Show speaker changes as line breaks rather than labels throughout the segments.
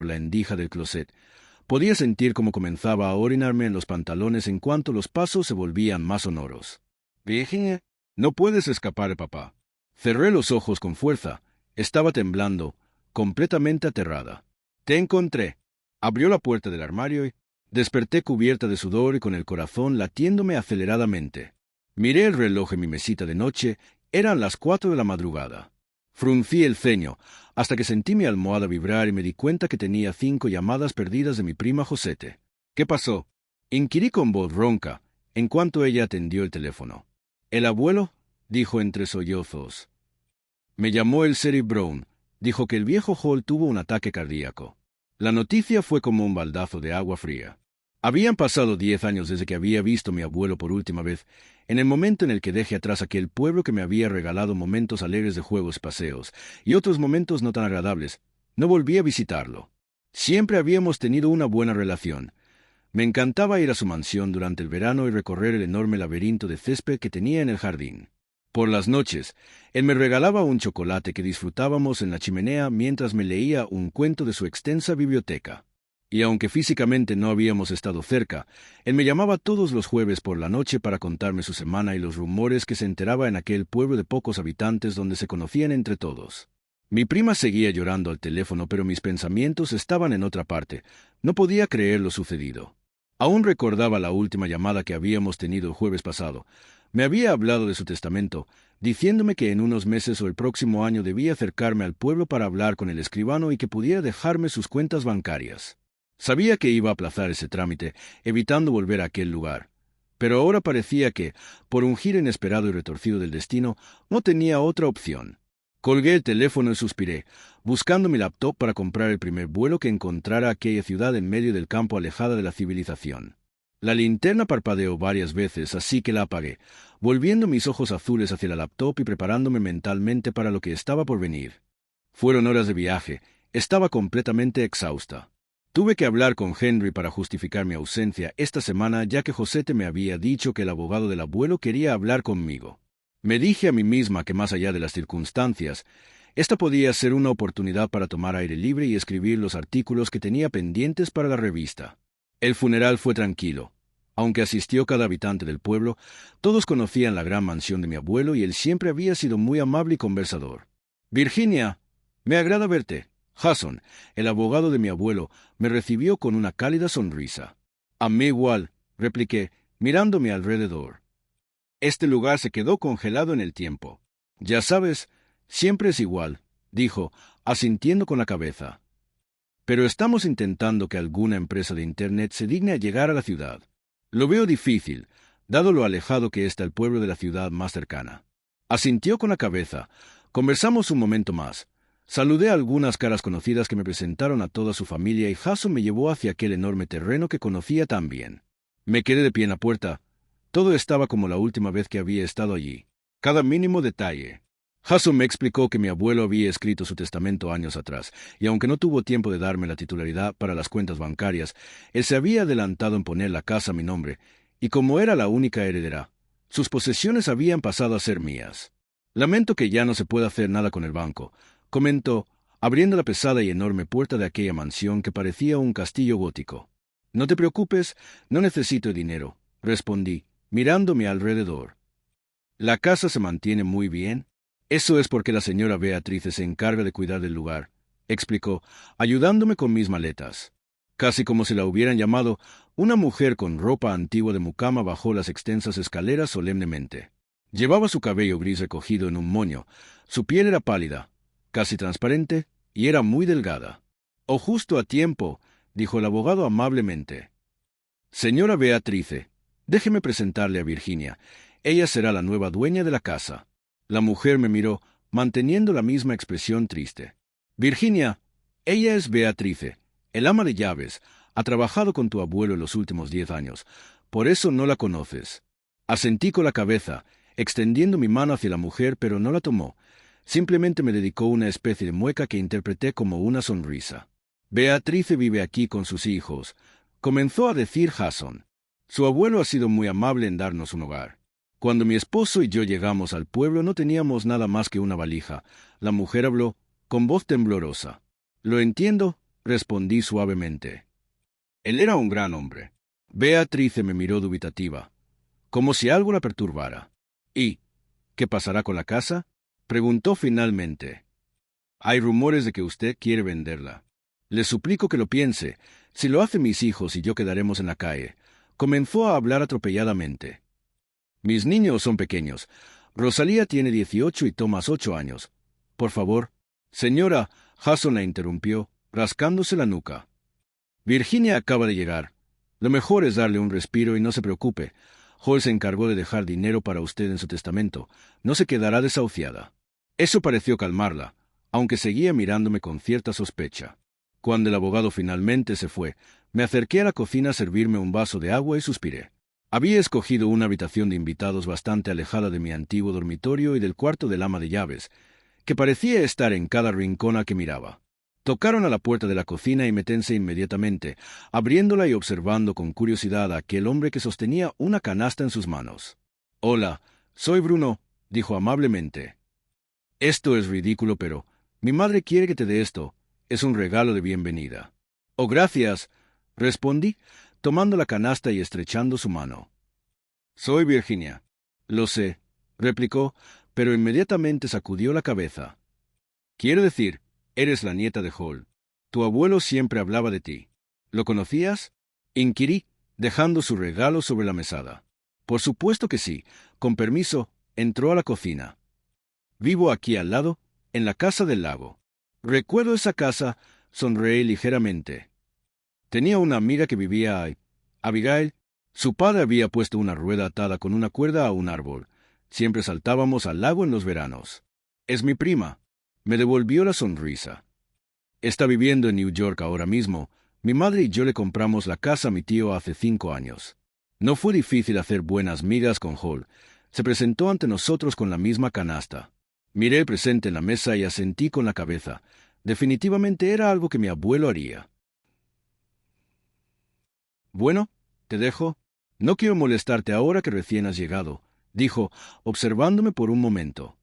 la endija del closet. Podía sentir cómo comenzaba a orinarme en los pantalones en cuanto los pasos se volvían más sonoros. «Virginia, no puedes escapar de papá». Cerré los ojos con fuerza. Estaba temblando, completamente aterrada. «Te encontré». Abrió la puerta del armario y desperté cubierta de sudor y con el corazón latiéndome aceleradamente. Miré el reloj en mi mesita de noche. Eran las 4 de la madrugada. Fruncí el ceño, hasta que sentí mi almohada vibrar y me di cuenta que tenía 5 llamadas perdidas de mi prima Josette. «¿Qué pasó?», inquirí con voz ronca, en cuanto ella atendió el teléfono. «¿El abuelo?», dijo entre sollozos. «Me llamó el sheriff Brown. Dijo que el viejo Hall tuvo un ataque cardíaco». La noticia fue como un baldazo de agua fría. Habían pasado 10 años desde que había visto a mi abuelo por última vez, en el momento en el que dejé atrás aquel pueblo que me había regalado momentos alegres de juegos, paseos, y otros momentos no tan agradables. No volví a visitarlo. Siempre habíamos tenido una buena relación. Me encantaba ir a su mansión durante el verano y recorrer el enorme laberinto de césped que tenía en el jardín. Por las noches, él me regalaba un chocolate que disfrutábamos en la chimenea mientras me leía un cuento de su extensa biblioteca. Y aunque físicamente no habíamos estado cerca, él me llamaba todos los jueves por la noche para contarme su semana y los rumores que se enteraba en aquel pueblo de pocos habitantes donde se conocían entre todos. Mi prima seguía llorando al teléfono, pero mis pensamientos estaban en otra parte. No podía creer lo sucedido. Aún recordaba la última llamada que habíamos tenido el jueves pasado. Me había hablado de su testamento, diciéndome que en unos meses o el próximo año debía acercarme al pueblo para hablar con el escribano y que pudiera dejarme sus cuentas bancarias. Sabía que iba a aplazar ese trámite, evitando volver a aquel lugar. Pero ahora parecía que, por un giro inesperado y retorcido del destino, no tenía otra opción. Colgué el teléfono y suspiré, buscando mi laptop para comprar el primer vuelo que encontrara aquella ciudad en medio del campo alejada de la civilización. La linterna parpadeó varias veces, así que la apagué, volviendo mis ojos azules hacia la laptop y preparándome mentalmente para lo que estaba por venir. Fueron horas de viaje. Estaba completamente exhausta. Tuve que hablar con Henry para justificar mi ausencia esta semana, ya que Josette me había dicho que el abogado del abuelo quería hablar conmigo. Me dije a mí misma que más allá de las circunstancias, esta podía ser una oportunidad para tomar aire libre y escribir los artículos que tenía pendientes para la revista. El funeral fue tranquilo. Aunque asistió cada habitante del pueblo, todos conocían la gran mansión de mi abuelo y él siempre había sido muy amable y conversador. «Virginia, me agrada verte». Jason, el abogado de mi abuelo, me recibió con una cálida sonrisa. «A mí igual», repliqué, mirándome alrededor. Este lugar se quedó congelado en el tiempo. «Ya sabes, siempre es igual», dijo, asintiendo con la cabeza. «Pero estamos intentando que alguna empresa de Internet se digne a llegar a la ciudad. Lo veo difícil, dado lo alejado que está el pueblo de la ciudad más cercana». Asintió con la cabeza. Conversamos un momento más. Saludé a algunas caras conocidas que me presentaron a toda su familia y Jason me llevó hacia aquel enorme terreno que conocía tan bien. Me quedé de pie en la puerta. Todo estaba como la última vez que había estado allí. Cada mínimo detalle. Jason me explicó que mi abuelo había escrito su testamento años atrás, y aunque no tuvo tiempo de darme la titularidad para las cuentas bancarias, él se había adelantado en poner la casa a mi nombre, y como era la única heredera, sus posesiones habían pasado a ser mías. «Lamento que ya no se pueda hacer nada con el banco», comentó, abriendo la pesada y enorme puerta de aquella mansión que parecía un castillo gótico. «No te preocupes, no necesito dinero», respondí, mirándome alrededor. «La casa se mantiene muy bien». «Eso es porque la señora Beatriz se encarga de cuidar del lugar», explicó, ayudándome con mis maletas. Casi como si la hubieran llamado, una mujer con ropa antigua de mucama bajó las extensas escaleras solemnemente. Llevaba su cabello gris recogido en un moño, su piel era pálida, casi transparente, y era muy delgada. «Oh, justo a tiempo», dijo el abogado amablemente. «Señora Beatrice, déjeme presentarle a Virginia. Ella será la nueva dueña de la casa». La mujer me miró, manteniendo la misma expresión triste. «Virginia, ella es Beatrice, el ama de llaves. Ha trabajado con tu abuelo en los últimos 10 años. Por eso no la conoces». Asentí con la cabeza, extendiendo mi mano hacia la mujer, pero no la tomó. Simplemente me dedicó una especie de mueca que interpreté como una sonrisa. «Beatrice vive aquí con sus hijos», comenzó a decir Jason. «Su abuelo ha sido muy amable en darnos un hogar. Cuando mi esposo y yo llegamos al pueblo no teníamos nada más que una valija». La mujer habló, con voz temblorosa. «Lo entiendo, respondí suavemente. Él era un gran hombre. Beatrice me miró dubitativa, como si algo la perturbara. ¿Y qué pasará con la casa?, preguntó finalmente. Hay rumores de que usted quiere venderla. Le suplico que lo piense. Si lo hacen mis hijos y yo quedaremos en la calle. Comenzó a hablar atropelladamente. Mis niños son pequeños. Rosalía tiene 18 y Tomás 8 años. Por favor. Señora, Jason la interrumpió, rascándose la nuca. Virginia acaba de llegar. Lo mejor es darle un respiro y no se preocupe. Hall se encargó de dejar dinero para usted en su testamento. No se quedará desahuciada. Eso pareció calmarla, aunque seguía mirándome con cierta sospecha. Cuando el abogado finalmente se fue, me acerqué a la cocina a servirme un vaso de agua y suspiré. Había escogido una habitación de invitados bastante alejada de mi antiguo dormitorio y del cuarto del ama de llaves, que parecía estar en cada rincón a que miraba. Tocaron a la puerta de la cocina y me tensé inmediatamente, abriéndola y observando con curiosidad a aquel hombre que sostenía una canasta en sus manos. «Hola, soy Bruno», dijo amablemente. «Esto es ridículo, pero mi madre quiere que te dé esto. Es un regalo de bienvenida». «Oh, gracias», respondí, tomando la canasta y estrechando su mano. «Soy Virginia». «Lo sé», replicó, pero inmediatamente sacudió la cabeza. «Quiero decir, eres la nieta de Hall. Tu abuelo siempre hablaba de ti. ¿Lo conocías?», inquirí, dejando su regalo sobre la mesada. «Por supuesto que sí. Con permiso», entró a la cocina. «Vivo aquí al lado, en la casa del lago». «Recuerdo esa casa», sonreí ligeramente. Tenía una amiga que vivía ahí. Abigail. Su padre había puesto una rueda atada con una cuerda a un árbol. Siempre saltábamos al lago en los veranos. «Es mi prima», me devolvió la sonrisa. «Está viviendo en New York ahora mismo. Mi madre y yo le compramos la casa a mi tío hace 5 años. No fue difícil hacer buenas migas con Hall. Se presentó ante nosotros con la misma canasta. Miré el presente en la mesa y asentí con la cabeza. Definitivamente era algo que mi abuelo haría. «Bueno, te dejo. No quiero molestarte ahora que recién has llegado», dijo, observándome por un momento.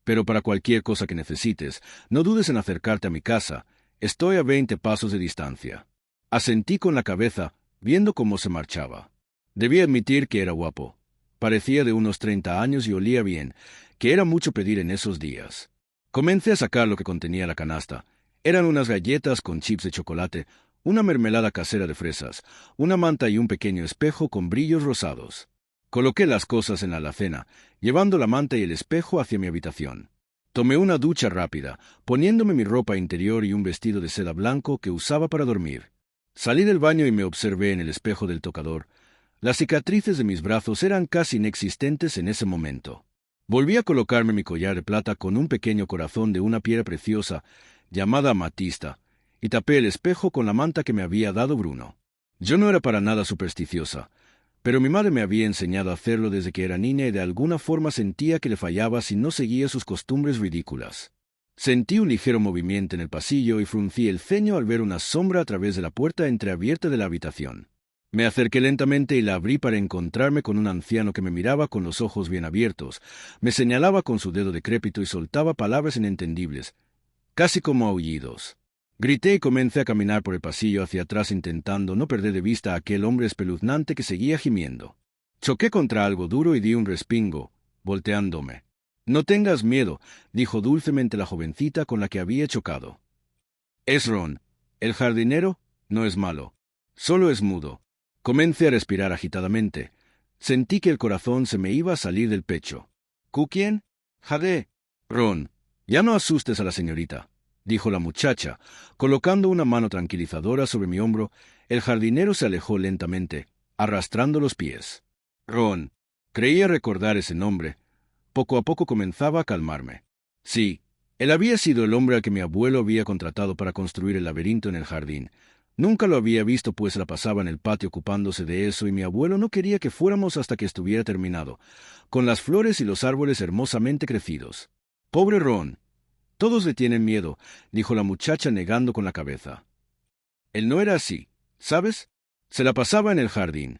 «Pero para cualquier cosa que necesites, no dudes en acercarte a mi casa. Estoy a 20 pasos de distancia». Asentí con la cabeza, viendo cómo se marchaba. Debí admitir que era guapo. Parecía de unos 30 años y olía bien, que era mucho pedir en esos días. Comencé a sacar lo que contenía la canasta. Eran unas galletas con chips de chocolate, una mermelada casera de fresas, una manta y un pequeño espejo con brillos rosados. Coloqué las cosas en la alacena, llevando la manta y el espejo hacia mi habitación. Tomé una ducha rápida, poniéndome mi ropa interior y un vestido de seda blanco que usaba para dormir. Salí del baño y me observé en el espejo del tocador. Las cicatrices de mis brazos eran casi inexistentes en ese momento. Volví a colocarme mi collar de plata con un pequeño corazón de una piedra preciosa, llamada amatista, y tapé el espejo con la manta que me había dado Bruno. Yo no era para nada supersticiosa, pero mi madre me había enseñado a hacerlo desde que era niña y de alguna forma sentía que le fallaba si no seguía sus costumbres ridículas. Sentí un ligero movimiento en el pasillo y fruncí el ceño al ver una sombra a través de la puerta entreabierta de la habitación. Me acerqué lentamente y la abrí para encontrarme con un anciano que me miraba con los ojos bien abiertos, me señalaba con su dedo decrépito y soltaba palabras inentendibles, casi como aullidos. Grité y comencé a caminar por el pasillo hacia atrás intentando no perder de vista a aquel hombre espeluznante que seguía gimiendo. Choqué contra algo duro y di un respingo, volteándome. «No tengas miedo», dijo dulcemente la jovencita con la que había chocado. «Es Ron. El jardinero no es malo. Solo es mudo». Comencé a respirar agitadamente. Sentí que el corazón se me iba a salir del pecho. «¿Quién? Jade». «Ron, ya no asustes a la señorita», dijo la muchacha, colocando una mano tranquilizadora sobre mi hombro. El jardinero se alejó lentamente, arrastrando los pies. «Ron», creía recordar ese nombre. Poco a poco comenzaba a calmarme. Sí, él había sido el hombre al que mi abuelo había contratado para construir el laberinto en el jardín. Nunca lo había visto, pues la pasaba en el patio ocupándose de eso, y mi abuelo no quería que fuéramos hasta que estuviera terminado, con las flores y los árboles hermosamente crecidos. «Pobre Ron. Todos le tienen miedo», dijo la muchacha negando con la cabeza. «Él no era así, ¿sabes? Se la pasaba en el jardín.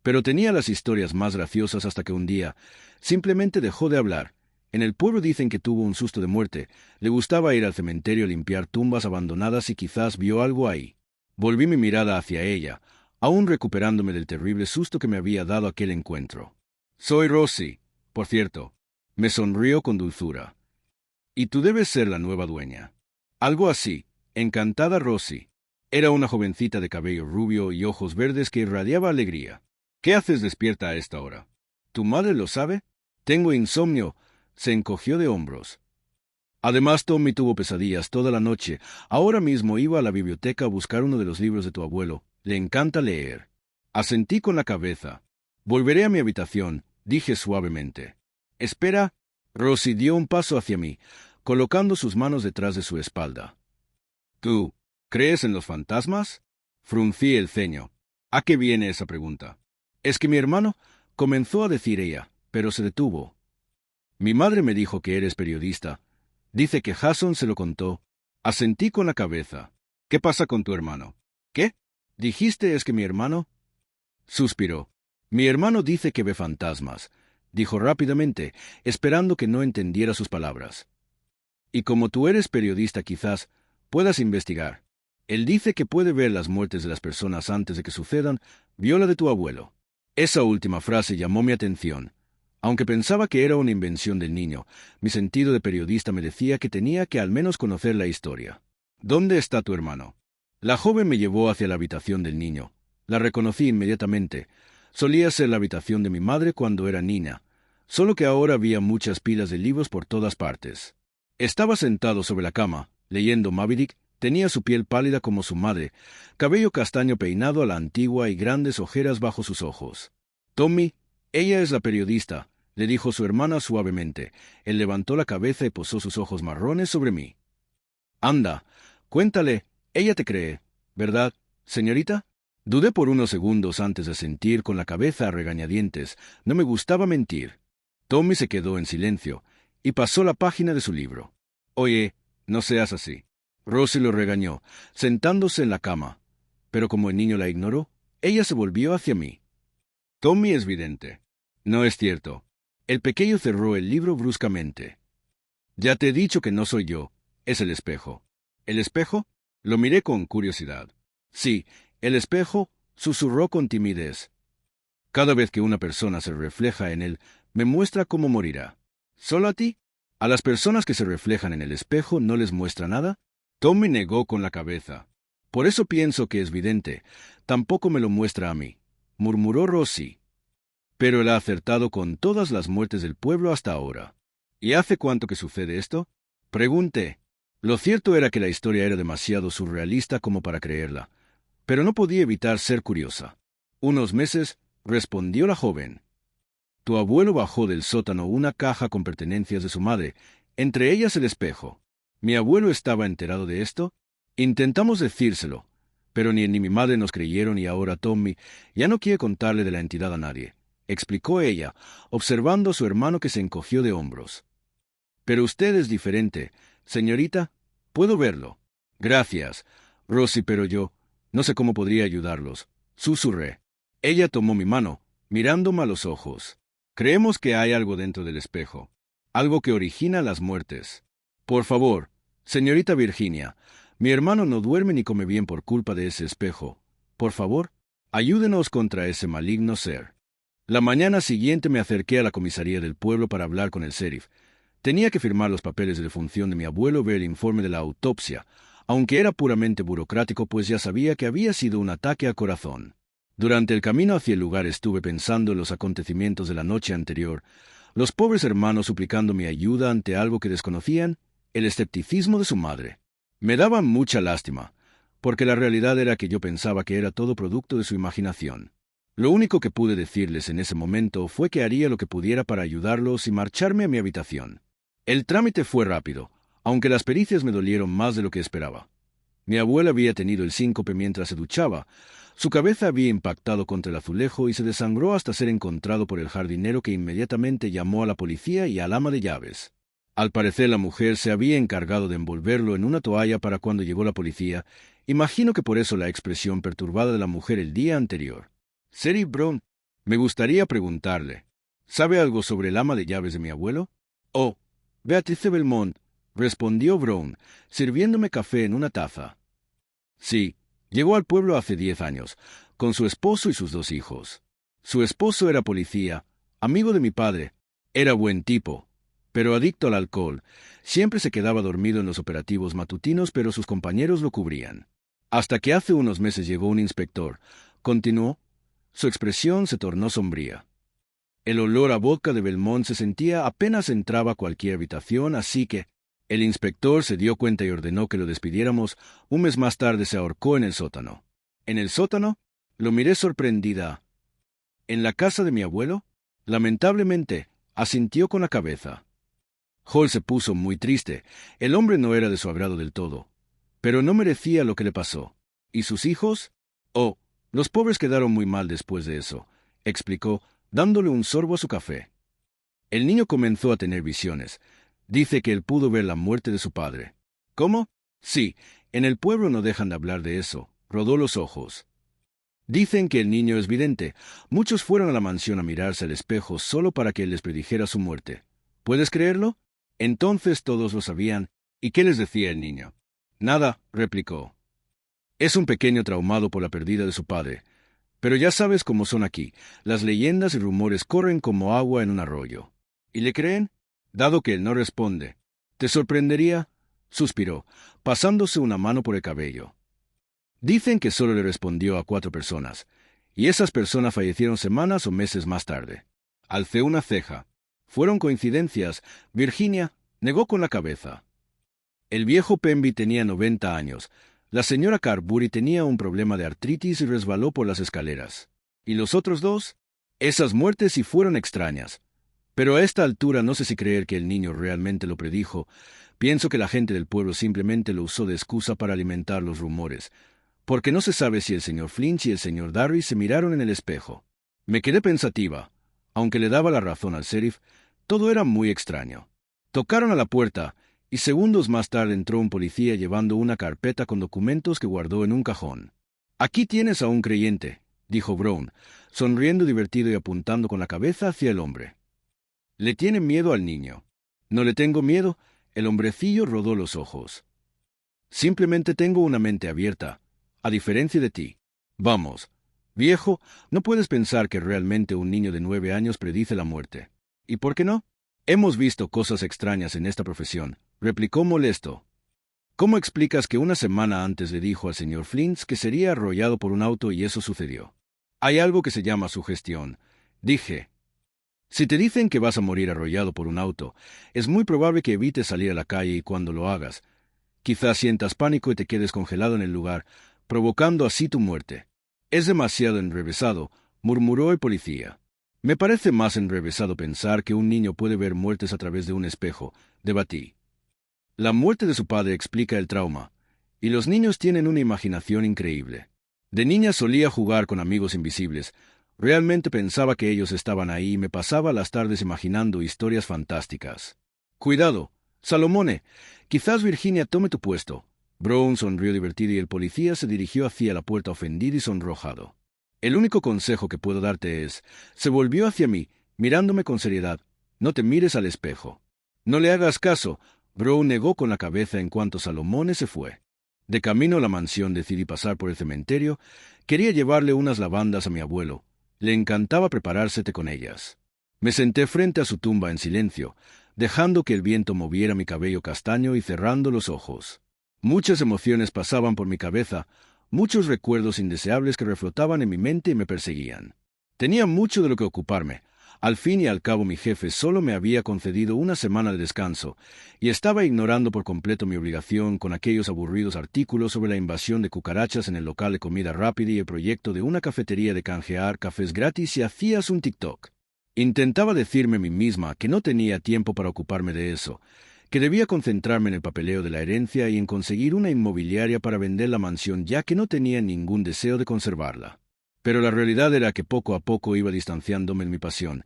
Pero tenía las historias más graciosas hasta que un día simplemente dejó de hablar, En el pueblo dicen que tuvo un susto de muerte. Le gustaba ir al cementerio a limpiar tumbas abandonadas y quizás vio algo ahí. Volví mi mirada hacia ella, aún recuperándome del terrible susto que me había dado aquel encuentro. Soy Rosie, por cierto. Me sonrió con dulzura. Y tú debes ser la nueva dueña. Algo así. Encantada, Rosie. Era una jovencita de cabello rubio y ojos verdes que irradiaba alegría. ¿Qué haces despierta a esta hora? ¿Tu madre lo sabe? Tengo insomnio. Se encogió de hombros. Además, Tommy tuvo pesadillas toda la noche. Ahora mismo iba a la biblioteca a buscar uno de los libros de tu abuelo. Le encanta leer. Asentí con la cabeza. Volveré a mi habitación, dije suavemente. Espera. Rosie dio un paso hacia mí, colocando sus manos detrás de su espalda. ¿Tú crees en los fantasmas? Fruncí el ceño. ¿A qué viene esa pregunta? Es que mi hermano, comenzó a decir ella, pero se detuvo. Mi madre me dijo que eres periodista. Dice que Jason se lo contó. Asentí con la cabeza. ¿Qué pasa con tu hermano? ¿Qué? ¿Dijiste es que mi hermano? Suspiró. Mi hermano dice que ve fantasmas, dijo rápidamente, esperando que no entendiera sus palabras. Y como tú eres periodista quizás puedas investigar. Él dice que puede ver las muertes de las personas antes de que sucedan, vio la de tu abuelo. Esa última frase llamó mi atención. Aunque pensaba que era una invención del niño, mi sentido de periodista me decía que tenía que al menos conocer la historia. ¿Dónde está tu hermano? La joven me llevó hacia la habitación del niño. La reconocí inmediatamente. Solía ser la habitación de mi madre cuando era niña, solo que ahora había muchas pilas de libros por todas partes. Estaba sentado sobre la cama, leyendo Moby Dick. Tenía su piel pálida como su madre, cabello castaño peinado a la antigua y grandes ojeras bajo sus ojos. Tommy, ella es la periodista, le dijo su hermana suavemente. Él levantó la cabeza y posó sus ojos marrones sobre mí. Anda, cuéntale, ella te cree, ¿verdad, señorita? Dudé por unos segundos antes de asentir con la cabeza a regañadientes. No me gustaba mentir. Tommy se quedó en silencio y pasó la página de su libro. Oye, no seas así. Rosie lo regañó, sentándose en la cama. Pero como el niño la ignoró, ella se volvió hacia mí. Tommy es vidente. No es cierto. El pequeño cerró el libro bruscamente. Ya te he dicho que no soy yo, es el espejo. ¿El espejo? Lo miré con curiosidad. Sí, el espejo, susurró con timidez. Cada vez que una persona se refleja en él, me muestra cómo morirá. ¿Solo a ti? ¿A las personas que se reflejan en el espejo no les muestra nada? Tommy negó con la cabeza. Por eso pienso que es vidente. Tampoco me lo muestra a mí, murmuró Rosie. Pero él ha acertado con todas las muertes del pueblo hasta ahora. ¿Y hace cuánto que sucede esto? Pregunté. Lo cierto era que la historia era demasiado surrealista como para creerla, pero no podía evitar ser curiosa. Unos meses, respondió la joven. Tu abuelo bajó del sótano una caja con pertenencias de su madre, entre ellas el espejo. ¿Mi abuelo estaba enterado de esto? Intentamos decírselo, pero ni él ni mi madre nos creyeron y ahora Tommy ya no quiere contarle de la entidad a nadie, explicó ella, observando a su hermano que se encogió de hombros. Pero usted es diferente, señorita. Puedo verlo. Gracias, Rosie, pero yo no sé cómo podría ayudarlos, susurré. Ella tomó mi mano, mirándome a los ojos. Creemos que hay algo dentro del espejo, algo que origina las muertes. Por favor, señorita Virginia, mi hermano no duerme ni come bien por culpa de ese espejo. Por favor, ayúdenos contra ese maligno ser. La mañana siguiente me acerqué a la comisaría del pueblo para hablar con el sheriff. Tenía que firmar los papeles de defunción de mi abuelo, ver el informe de la autopsia, aunque era puramente burocrático, pues ya sabía que había sido un ataque al corazón. Durante el camino hacia el lugar estuve pensando en los acontecimientos de la noche anterior, los pobres hermanos suplicando mi ayuda ante algo que desconocían, el escepticismo de su madre. Me daban mucha lástima, porque la realidad era que yo pensaba que era todo producto de su imaginación. Lo único que pude decirles en ese momento fue que haría lo que pudiera para ayudarlos y marcharme a mi habitación. El trámite fue rápido, aunque las pericias me dolieron más de lo que esperaba. Mi abuela había tenido el síncope mientras se duchaba. Su cabeza había impactado contra el azulejo y se desangró hasta ser encontrado por el jardinero, que inmediatamente llamó a la policía y al ama de llaves. Al parecer la mujer se había encargado de envolverlo en una toalla para cuando llegó la policía. Imagino que por eso la expresión perturbada de la mujer el día anterior. Sheriff Brown, me gustaría preguntarle, ¿sabe algo sobre el ama de llaves de mi abuelo? Oh, Beatrice Belmont, respondió Brown, sirviéndome café en una taza. Sí, llegó al pueblo hace 10 años, con su esposo y sus 2 hijos. Su esposo era policía, amigo de mi padre, era buen tipo, pero adicto al alcohol. Siempre se quedaba dormido en los operativos matutinos, pero sus compañeros lo cubrían. Hasta que hace unos meses llegó un inspector. Continuó. Su expresión se tornó sombría. El olor a vodka de Belmont se sentía apenas entraba a cualquier habitación, así que el inspector se dio cuenta y ordenó que lo despidiéramos. Un mes más tarde se ahorcó en el sótano. ¿En el sótano? Lo miré sorprendida. ¿En la casa de mi abuelo? Lamentablemente, asintió con la cabeza. Hall se puso muy triste. El hombre no era de su agrado del todo. Pero no merecía lo que le pasó. ¿Y sus hijos? Oh, los pobres quedaron muy mal después de eso, explicó, dándole un sorbo a su café. El niño comenzó a tener visiones. Dice que él pudo ver la muerte de su padre. ¿Cómo? Sí, en el pueblo no dejan de hablar de eso. Rodó los ojos. Dicen que el niño es vidente. Muchos fueron a la mansión a mirarse al espejo solo para que él les predijera su muerte. ¿Puedes creerlo? Entonces todos lo sabían. ¿Y qué les decía el niño? Nada, replicó. Es un pequeño traumado por la pérdida de su padre. Pero ya sabes cómo son aquí. Las leyendas y rumores corren como agua en un arroyo. ¿Y le creen? Dado que él no responde. ¿Te sorprendería? Suspiró, pasándose una mano por el cabello. Dicen que solo le respondió a 4 personas, y esas personas fallecieron semanas o meses más tarde. Alcé una ceja. ¿Fueron coincidencias? Virginia negó con la cabeza. El viejo Pemby tenía 90 años. La señora Carbury tenía un problema de artritis y resbaló por las escaleras. ¿Y los otros 2? Esas muertes sí fueron extrañas. Pero a esta altura no sé si creer que el niño realmente lo predijo. Pienso que la gente del pueblo simplemente lo usó de excusa para alimentar los rumores, porque no se sabe si el señor Flinch y el señor Darry se miraron en el espejo. Me quedé pensativa. Aunque le daba la razón al sheriff, todo era muy extraño. Tocaron a la puerta, y segundos más tarde entró un policía llevando una carpeta con documentos que guardó en un cajón. «Aquí tienes a un creyente», dijo Brown, sonriendo divertido y apuntando con la cabeza hacia el hombre. «¿Le tiene miedo al niño?» «No le tengo miedo», el hombrecillo rodó los ojos. «Simplemente tengo una mente abierta, a diferencia de ti. Vamos, viejo, no puedes pensar que realmente un niño de 9 años predice la muerte. ¿Y por qué no? Hemos visto cosas extrañas en esta profesión», replicó molesto. «¿Cómo explicas que una semana antes le dijo al señor Flint que sería arrollado por un auto y eso sucedió? Hay algo que se llama sugestión», dije. «Si te dicen que vas a morir arrollado por un auto, es muy probable que evites salir a la calle y cuando lo hagas, quizás sientas pánico y te quedes congelado en el lugar, provocando así tu muerte. Es demasiado enrevesado», murmuró el policía. «Me parece más enrevesado pensar que un niño puede ver muertes a través de un espejo», debatí. «La muerte de su padre explica el trauma, y los niños tienen una imaginación increíble. De niña solía jugar con amigos invisibles. Realmente pensaba que ellos estaban ahí y me pasaba las tardes imaginando historias fantásticas. Cuidado, Salomone, quizás Virginia tome tu puesto». Brown sonrió divertido y el policía se dirigió hacia la puerta ofendido y sonrojado. «El único consejo que puedo darte es», se volvió hacia mí, mirándome con seriedad, «no te mires al espejo». «No le hagas caso», Brown negó con la cabeza en cuanto Salomone se fue. De camino a la mansión decidí pasar por el cementerio. Quería llevarle unas lavandas a mi abuelo. Le encantaba prepararse té con ellas. Me senté frente a su tumba en silencio, dejando que el viento moviera mi cabello castaño y cerrando los ojos. Muchas emociones pasaban por mi cabeza, muchos recuerdos indeseables que reflotaban en mi mente y me perseguían. Tenía mucho de lo que ocuparme. Al fin y al cabo mi jefe solo me había concedido una semana de descanso, y estaba ignorando por completo mi obligación con aquellos aburridos artículos sobre la invasión de cucarachas en el local de comida rápida y el proyecto de una cafetería de canjear cafés gratis si hacías un TikTok. Intentaba decirme a mí misma que no tenía tiempo para ocuparme de eso, que debía concentrarme en el papeleo de la herencia y en conseguir una inmobiliaria para vender la mansión ya que no tenía ningún deseo de conservarla. Pero la realidad era que poco a poco iba distanciándome en mi pasión,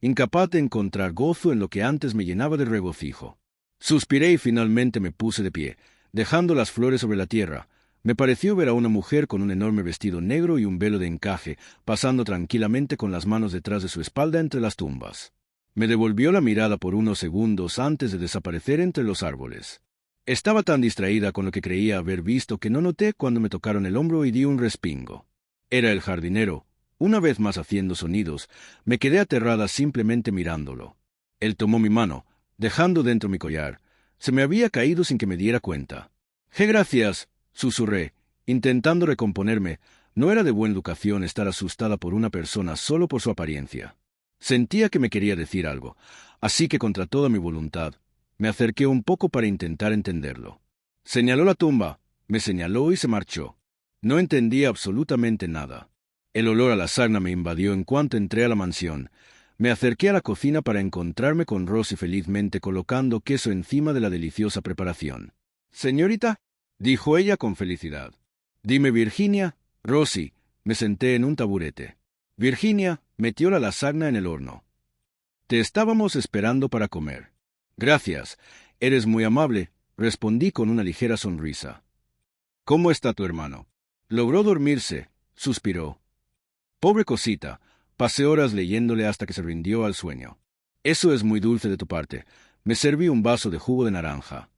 incapaz de encontrar gozo en lo que antes me llenaba de regocijo. Suspiré y finalmente me puse de pie, dejando las flores sobre la tierra. Me pareció ver a una mujer con un enorme vestido negro y un velo de encaje, pasando tranquilamente con las manos detrás de su espalda entre las tumbas. Me devolvió la mirada por unos segundos antes de desaparecer entre los árboles. Estaba tan distraída con lo que creía haber visto que no noté cuando me tocaron el hombro y di un respingo. Era el jardinero, una vez más haciendo sonidos. Me quedé aterrada simplemente mirándolo. Él tomó mi mano, dejando dentro mi collar. Se me había caído sin que me diera cuenta. Gracias, susurré, intentando recomponerme. No era de buena educación estar asustada por una persona solo por su apariencia. Sentía que me quería decir algo, así que contra toda mi voluntad, me acerqué un poco para intentar entenderlo. Señaló la tumba, me señaló y se marchó. No entendía absolutamente nada. El olor a la sarna me invadió en cuanto entré a la mansión. Me acerqué a la cocina para encontrarme con Rosy felizmente colocando queso encima de la deliciosa preparación. «Señorita», dijo ella con felicidad. «Dime, Virginia». «Rosy», me senté en un taburete. Virginia metió la lasagna en el horno. «Te estábamos esperando para comer». «Gracias, eres muy amable», respondí con una ligera sonrisa. «¿Cómo está tu hermano?» «Logró dormirse», suspiró. «Pobre cosita, pasé horas leyéndole hasta que se rindió al sueño». «Eso es muy dulce de tu parte». Me serví un vaso de jugo de naranja.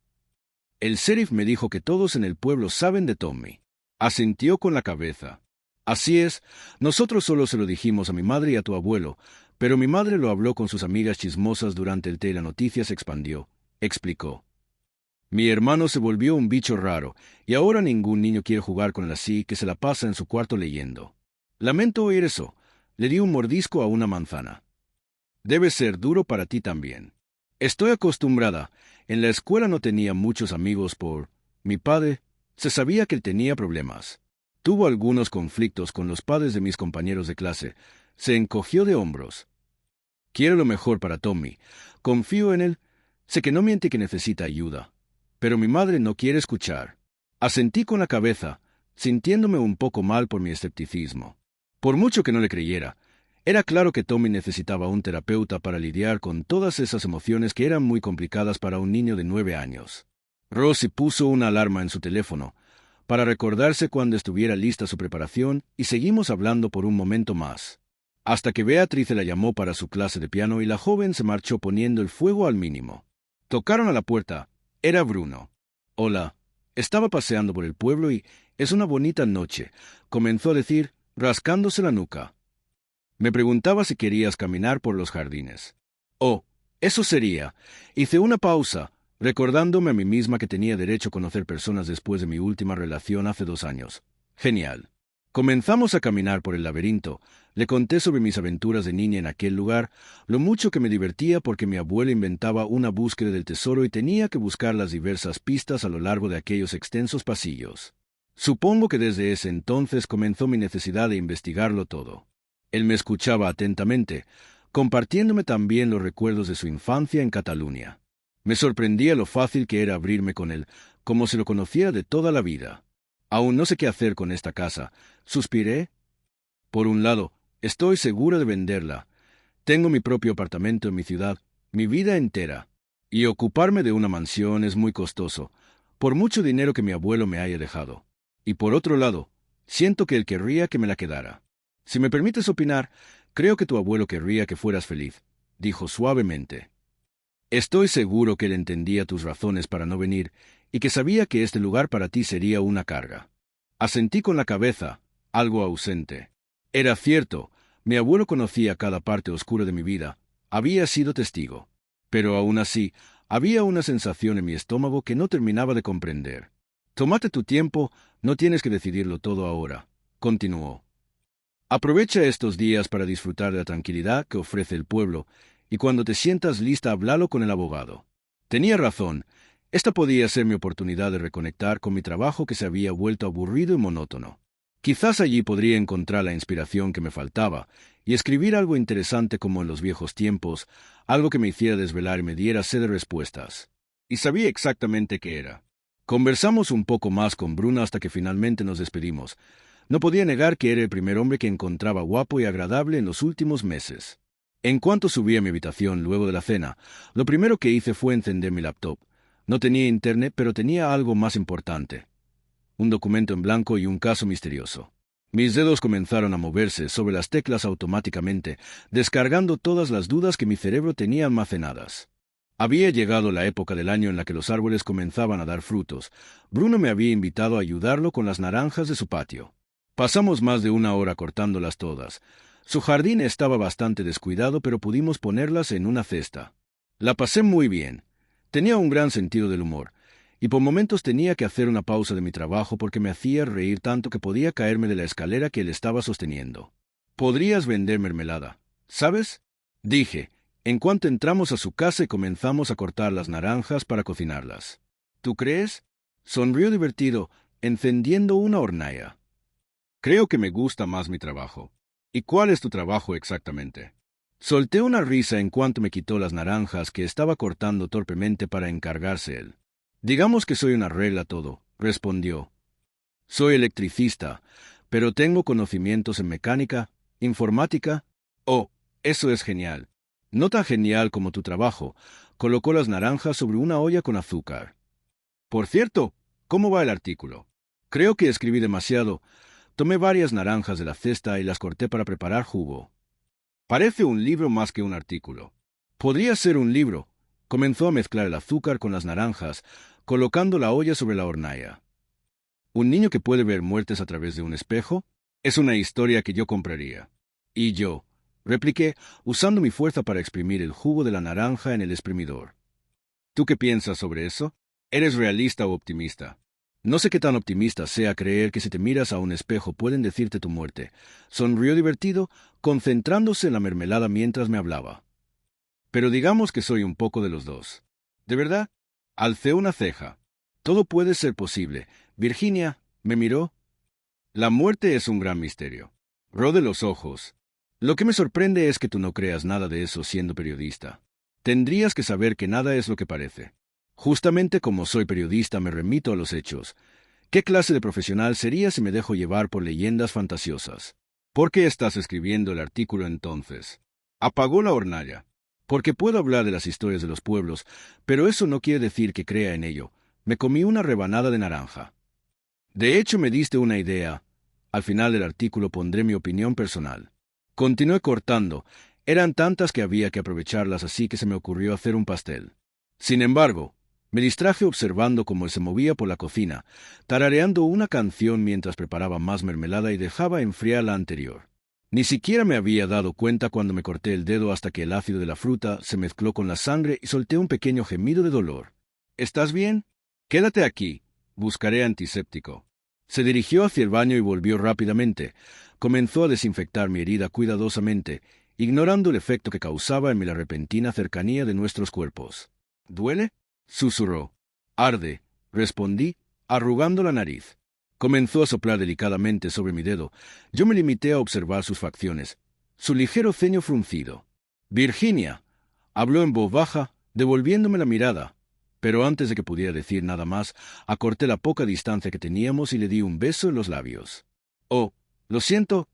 «El sheriff me dijo que todos en el pueblo saben de Tommy». Asintió con la cabeza. «Así es, nosotros solo se lo dijimos a mi madre y a tu abuelo, pero mi madre lo habló con sus amigas chismosas durante el té y la noticia se expandió», explicó. «Mi hermano se volvió un bicho raro, y ahora ningún niño quiere jugar con él así que se la pasa en su cuarto leyendo». «Lamento oír eso». Le di un mordisco a una manzana. «Debe ser duro para ti también». «Estoy acostumbrada. En la escuela no tenía muchos amigos por mi padre. Se sabía que él tenía problemas. Tuvo algunos conflictos con los padres de mis compañeros de clase». Se encogió de hombros. «Quiero lo mejor para Tommy. Confío en él. Sé que no miente que necesita ayuda. Pero mi madre no quiere escuchar». Asentí con la cabeza, sintiéndome un poco mal por mi escepticismo. Por mucho que no le creyera, era claro que Tommy necesitaba un terapeuta para lidiar con todas esas emociones que eran muy complicadas para un niño de 9 años. Rosy puso una alarma en su teléfono para recordarse cuando estuviera lista su preparación y seguimos hablando por un momento más, hasta que Beatriz la llamó para su clase de piano y la joven se marchó poniendo el fuego al mínimo. Tocaron a la puerta. Era Bruno. «Hola. Estaba paseando por el pueblo y es una bonita noche», comenzó a decir, rascándose la nuca. «Me preguntaba si querías caminar por los jardines». «Oh, eso sería». Hice una pausa, recordándome a mí misma que tenía derecho a conocer personas después de mi última relación hace 2 años. Genial. Comenzamos a caminar por el laberinto. Le conté sobre mis aventuras de niña en aquel lugar, lo mucho que me divertía porque mi abuela inventaba una búsqueda del tesoro y tenía que buscar las diversas pistas a lo largo de aquellos extensos pasillos. Supongo que desde ese entonces comenzó mi necesidad de investigarlo todo. Él me escuchaba atentamente, compartiéndome también los recuerdos de su infancia en Cataluña. Me sorprendía lo fácil que era abrirme con él, como si lo conociera de toda la vida. «Aún no sé qué hacer con esta casa», suspiré. «Por un lado, estoy segura de venderla. Tengo mi propio apartamento en mi ciudad, mi vida entera. Y ocuparme de una mansión es muy costoso, por mucho dinero que mi abuelo me haya dejado. Y por otro lado, siento que él querría que me la quedara. Si me permites opinar, creo que tu abuelo querría que fueras feliz», dijo suavemente. «Estoy seguro que él entendía tus razones para no venir y que sabía que este lugar para ti sería una carga». Asentí con la cabeza, algo ausente. Era cierto, mi abuelo conocía cada parte oscura de mi vida, había sido testigo. Pero aún así, había una sensación en mi estómago que no terminaba de comprender. «Tómate tu tiempo, no tienes que decidirlo todo ahora», continuó. «Aprovecha estos días para disfrutar de la tranquilidad que ofrece el pueblo, y cuando te sientas lista, háblalo con el abogado». Tenía razón. Esta podía ser mi oportunidad de reconectar con mi trabajo que se había vuelto aburrido y monótono. Quizás allí podría encontrar la inspiración que me faltaba y escribir algo interesante como en los viejos tiempos, algo que me hiciera desvelar y me diera sed de respuestas. Y sabía exactamente qué era. Conversamos un poco más con Bruno hasta que finalmente nos despedimos. No podía negar que era el primer hombre que encontraba guapo y agradable en los últimos meses. En cuanto subí a mi habitación luego de la cena, lo primero que hice fue encender mi laptop. No tenía internet, pero tenía algo más importante: un documento en blanco y un caso misterioso. Mis dedos comenzaron a moverse sobre las teclas automáticamente, descargando todas las dudas que mi cerebro tenía almacenadas. Había llegado la época del año en la que los árboles comenzaban a dar frutos. Bruno me había invitado a ayudarlo con las naranjas de su patio. Pasamos más de una hora cortándolas todas. Su jardín estaba bastante descuidado, pero pudimos ponerlas en una cesta. La pasé muy bien. Tenía un gran sentido del humor, y por momentos tenía que hacer una pausa de mi trabajo porque me hacía reír tanto que podía caerme de la escalera que él estaba sosteniendo. «Podrías vender mermelada, ¿sabes?», dije, en cuanto entramos a su casa y comenzamos a cortar las naranjas para cocinarlas. «¿Tú crees?», sonrió divertido, encendiendo una hornalla. «Creo que me gusta más mi trabajo». «¿Y cuál es tu trabajo exactamente?». Solté una risa en cuanto me quitó las naranjas que estaba cortando torpemente para encargarse él. «Digamos que soy una regla todo», respondió. «Soy electricista, pero tengo conocimientos en mecánica, informática». «Oh, eso es genial». «No tan genial como tu trabajo». Colocó las naranjas sobre una olla con azúcar. «Por cierto, ¿cómo va el artículo?». «Creo que escribí demasiado». Tomé varias naranjas de la cesta y las corté para preparar jugo. «Parece un libro más que un artículo». «Podría ser un libro». Comenzó a mezclar el azúcar con las naranjas, colocando la olla sobre la hornalla. «¿Un niño que puede ver muertes a través de un espejo?». «Es una historia que yo compraría». «Y yo», repliqué, usando mi fuerza para exprimir el jugo de la naranja en el exprimidor. «¿Tú qué piensas sobre eso? ¿Eres realista o optimista?». «No sé qué tan optimista sea creer que si te miras a un espejo pueden decirte tu muerte». Sonrió divertido, concentrándose en la mermelada mientras me hablaba. «Pero digamos que soy un poco de los dos». «¿De verdad?». Alcé una ceja. «Todo puede ser posible». Virginia me miró. «La muerte es un gran misterio». Rodé los ojos. «Lo que me sorprende es que tú no creas nada de eso siendo periodista. Tendrías que saber que nada es lo que parece. Justamente como soy periodista me remito a los hechos. ¿Qué clase de profesional sería si me dejo llevar por leyendas fantasiosas?». «¿Por qué estás escribiendo el artículo entonces?». Apagó la hornalla. «Porque puedo hablar de las historias de los pueblos, pero eso no quiere decir que crea en ello». Me comí una rebanada de naranja. «De hecho, me diste una idea. Al final del artículo pondré mi opinión personal». Continué cortando. Eran tantas que había que aprovecharlas, así que se me ocurrió hacer un pastel. Sin embargo, me distraje observando cómo él se movía por la cocina, tarareando una canción mientras preparaba más mermelada y dejaba enfriar la anterior. Ni siquiera me había dado cuenta cuando me corté el dedo hasta que el ácido de la fruta se mezcló con la sangre y solté un pequeño gemido de dolor. «¿Estás bien? Quédate aquí. Buscaré antiséptico». Se dirigió hacia el baño y volvió rápidamente. Comenzó a desinfectar mi herida cuidadosamente, ignorando el efecto que causaba en mi la repentina cercanía de nuestros cuerpos. «¿Duele?», susurró. «Arde», respondí, arrugando la nariz. Comenzó a soplar delicadamente sobre mi dedo. Yo me limité a observar sus facciones, su ligero ceño fruncido. «Virginia», habló en voz baja, devolviéndome la mirada. Pero antes de que pudiera decir nada más, acorté la poca distancia que teníamos y le di un beso en los labios. «Oh, lo siento,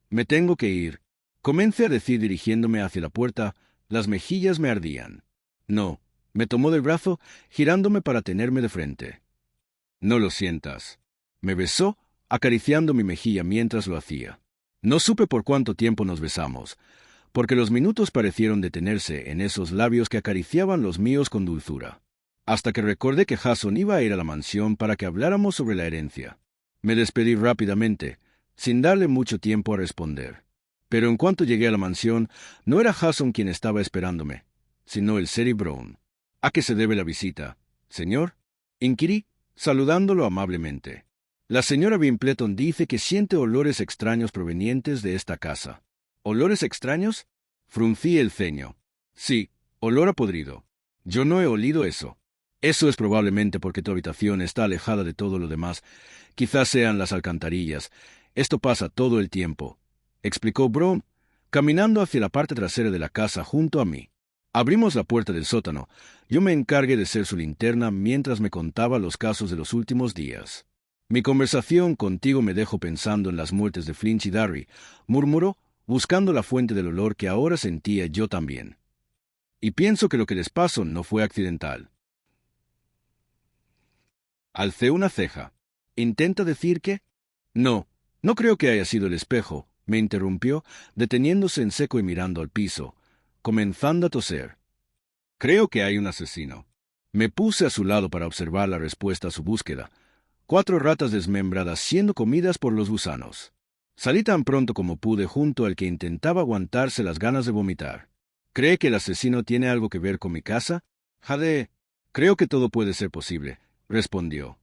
me tengo que ir», comencé a decir dirigiéndome hacia la puerta. Las mejillas me ardían. «No», me tomó del brazo, girándome para tenerme de frente. «No lo sientas». Me besó, acariciando mi mejilla mientras lo hacía. No supe por cuánto tiempo nos besamos, porque los minutos parecieron detenerse en esos labios que acariciaban los míos con dulzura, hasta que recordé que Jason iba a ir a la mansión para que habláramos sobre la herencia. Me despedí rápidamente, sin darle mucho tiempo a responder. Pero en cuanto llegué a la mansión, no era Jason quien estaba esperándome, sino el Sheriff Brown. «¿A qué se debe la visita, señor?», inquirí, saludándolo amablemente. «La señora Vimpleton dice que siente olores extraños provenientes de esta casa». «¿Olores extraños?». Fruncí el ceño. «Sí, olor a podrido. Yo no he olido eso». «Eso es probablemente porque tu habitación está alejada de todo lo demás. Quizás sean las alcantarillas. Esto pasa todo el tiempo», explicó Brown, caminando hacia la parte trasera de la casa junto a mí. Abrimos la puerta del sótano. Yo me encargué de ser su linterna mientras me contaba los casos de los últimos días. «Mi conversación contigo me dejó pensando en las muertes de Flinch y Darry», murmuró, buscando la fuente del olor que ahora sentía yo también. «Y pienso que lo que les pasó no fue accidental». Alcé una ceja. «¿Intenta decir que?». «No, No creo que haya sido el espejo, me interrumpió, deteniéndose en seco y mirando al piso, comenzando a toser. Creo que hay un asesino. Me puse a su lado para observar la respuesta a su búsqueda. 4 ratas desmembradas siendo comidas por los gusanos. Salí tan pronto como pude junto al que intentaba aguantarse las ganas de vomitar. ¿Cree que el asesino tiene algo que ver con mi casa? Jade, creo que todo puede ser posible, respondió.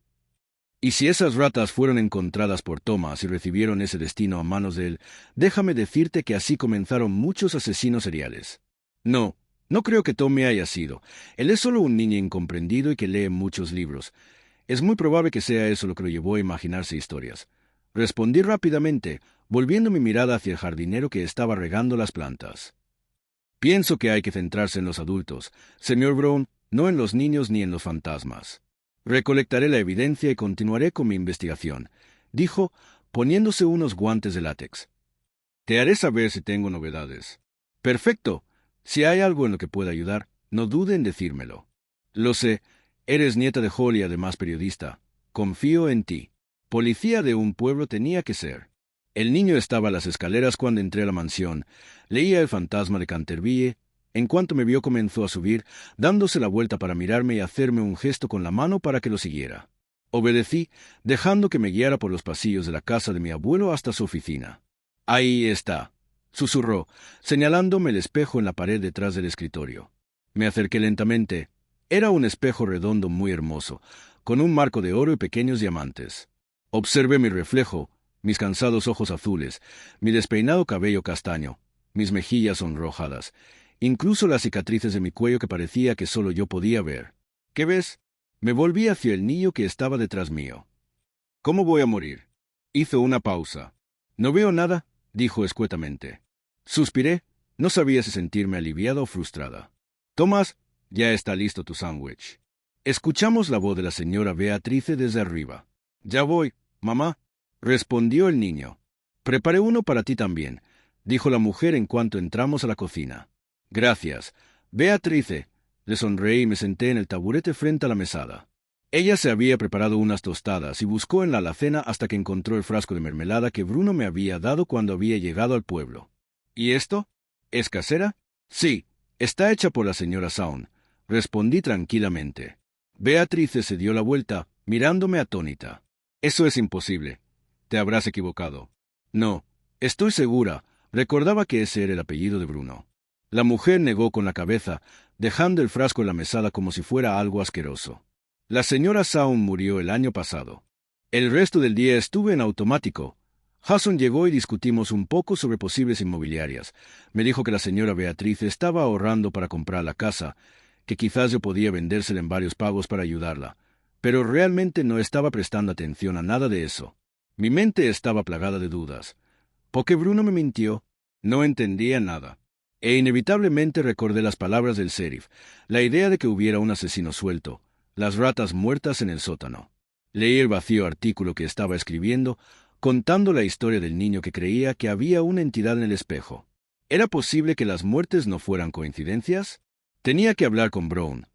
Y si esas ratas fueron encontradas por Thomas y recibieron ese destino a manos de él, déjame decirte que así comenzaron muchos asesinos seriales. No, no creo que Tommy haya sido. Él es solo un niño incomprendido y que lee muchos libros. Es muy probable que sea eso lo que lo llevó a imaginarse historias. Respondí rápidamente, volviendo mi mirada hacia el jardinero que estaba regando las plantas. Pienso que hay que centrarse en los adultos, señor Brown, no en los niños ni en los fantasmas. Recolectaré la evidencia y continuaré con mi investigación, dijo, poniéndose unos guantes de látex. Te haré saber si tengo novedades. Perfecto. Si hay algo en lo que pueda ayudar, no dude en decírmelo. Lo sé. Eres nieta de Holly y además periodista. Confío en ti. Policía de un pueblo tenía que ser. El niño estaba a las escaleras cuando entré a la mansión. Leía El fantasma de Canterville. En cuanto me vio comenzó a subir, dándose la vuelta para mirarme y hacerme un gesto con la mano para que lo siguiera. Obedecí, dejando que me guiara por los pasillos de la casa de mi abuelo hasta su oficina. Ahí está, susurró, señalándome el espejo en la pared detrás del escritorio. Me acerqué lentamente. Era un espejo redondo muy hermoso, con un marco de oro y pequeños diamantes. Observé mi reflejo, mis cansados ojos azules, mi despeinado cabello castaño, mis mejillas sonrojadas, incluso las cicatrices de mi cuello que parecía que solo yo podía ver. ¿Qué ves? Me volví hacia el niño que estaba detrás mío. ¿Cómo voy a morir? Hizo una pausa. No veo nada, dijo escuetamente. Suspiré, no sabía si sentirme aliviada o frustrada. Tomás, ya está listo tu sándwich. Escuchamos la voz de la señora Beatrice desde arriba. Ya voy, mamá, respondió el niño. Preparé uno para ti también, dijo la mujer en cuanto entramos a la cocina. Gracias. Beatrice, le sonreí y me senté en el taburete frente a la mesada. Ella se había preparado unas tostadas y buscó en la alacena hasta que encontró el frasco de mermelada que Bruno me había dado cuando había llegado al pueblo. ¿Y esto? ¿Es casera? Sí, está hecha por la señora Sound, respondí tranquilamente. Beatrice se dio la vuelta, mirándome atónita. Eso es imposible. Te habrás equivocado. No, estoy segura. Recordaba que ese era el apellido de Bruno. La mujer negó con la cabeza, dejando el frasco en la mesada como si fuera algo asqueroso. La señora Sound murió el año pasado. El resto del día estuve en automático. Hudson llegó y discutimos un poco sobre posibles inmobiliarias. Me dijo que la señora Beatriz estaba ahorrando para comprar la casa, que quizás yo podía vendérsela en varios pagos para ayudarla, pero realmente no estaba prestando atención a nada de eso. Mi mente estaba plagada de dudas. Porque Bruno me mintió, no entendía nada. E inevitablemente recordé las palabras del sheriff, la idea de que hubiera un asesino suelto, las ratas muertas en el sótano. Leí el vacío artículo que estaba escribiendo, contando la historia del niño que creía que había una entidad en el espejo. ¿Era posible que las muertes no fueran coincidencias? Tenía que hablar con Brown,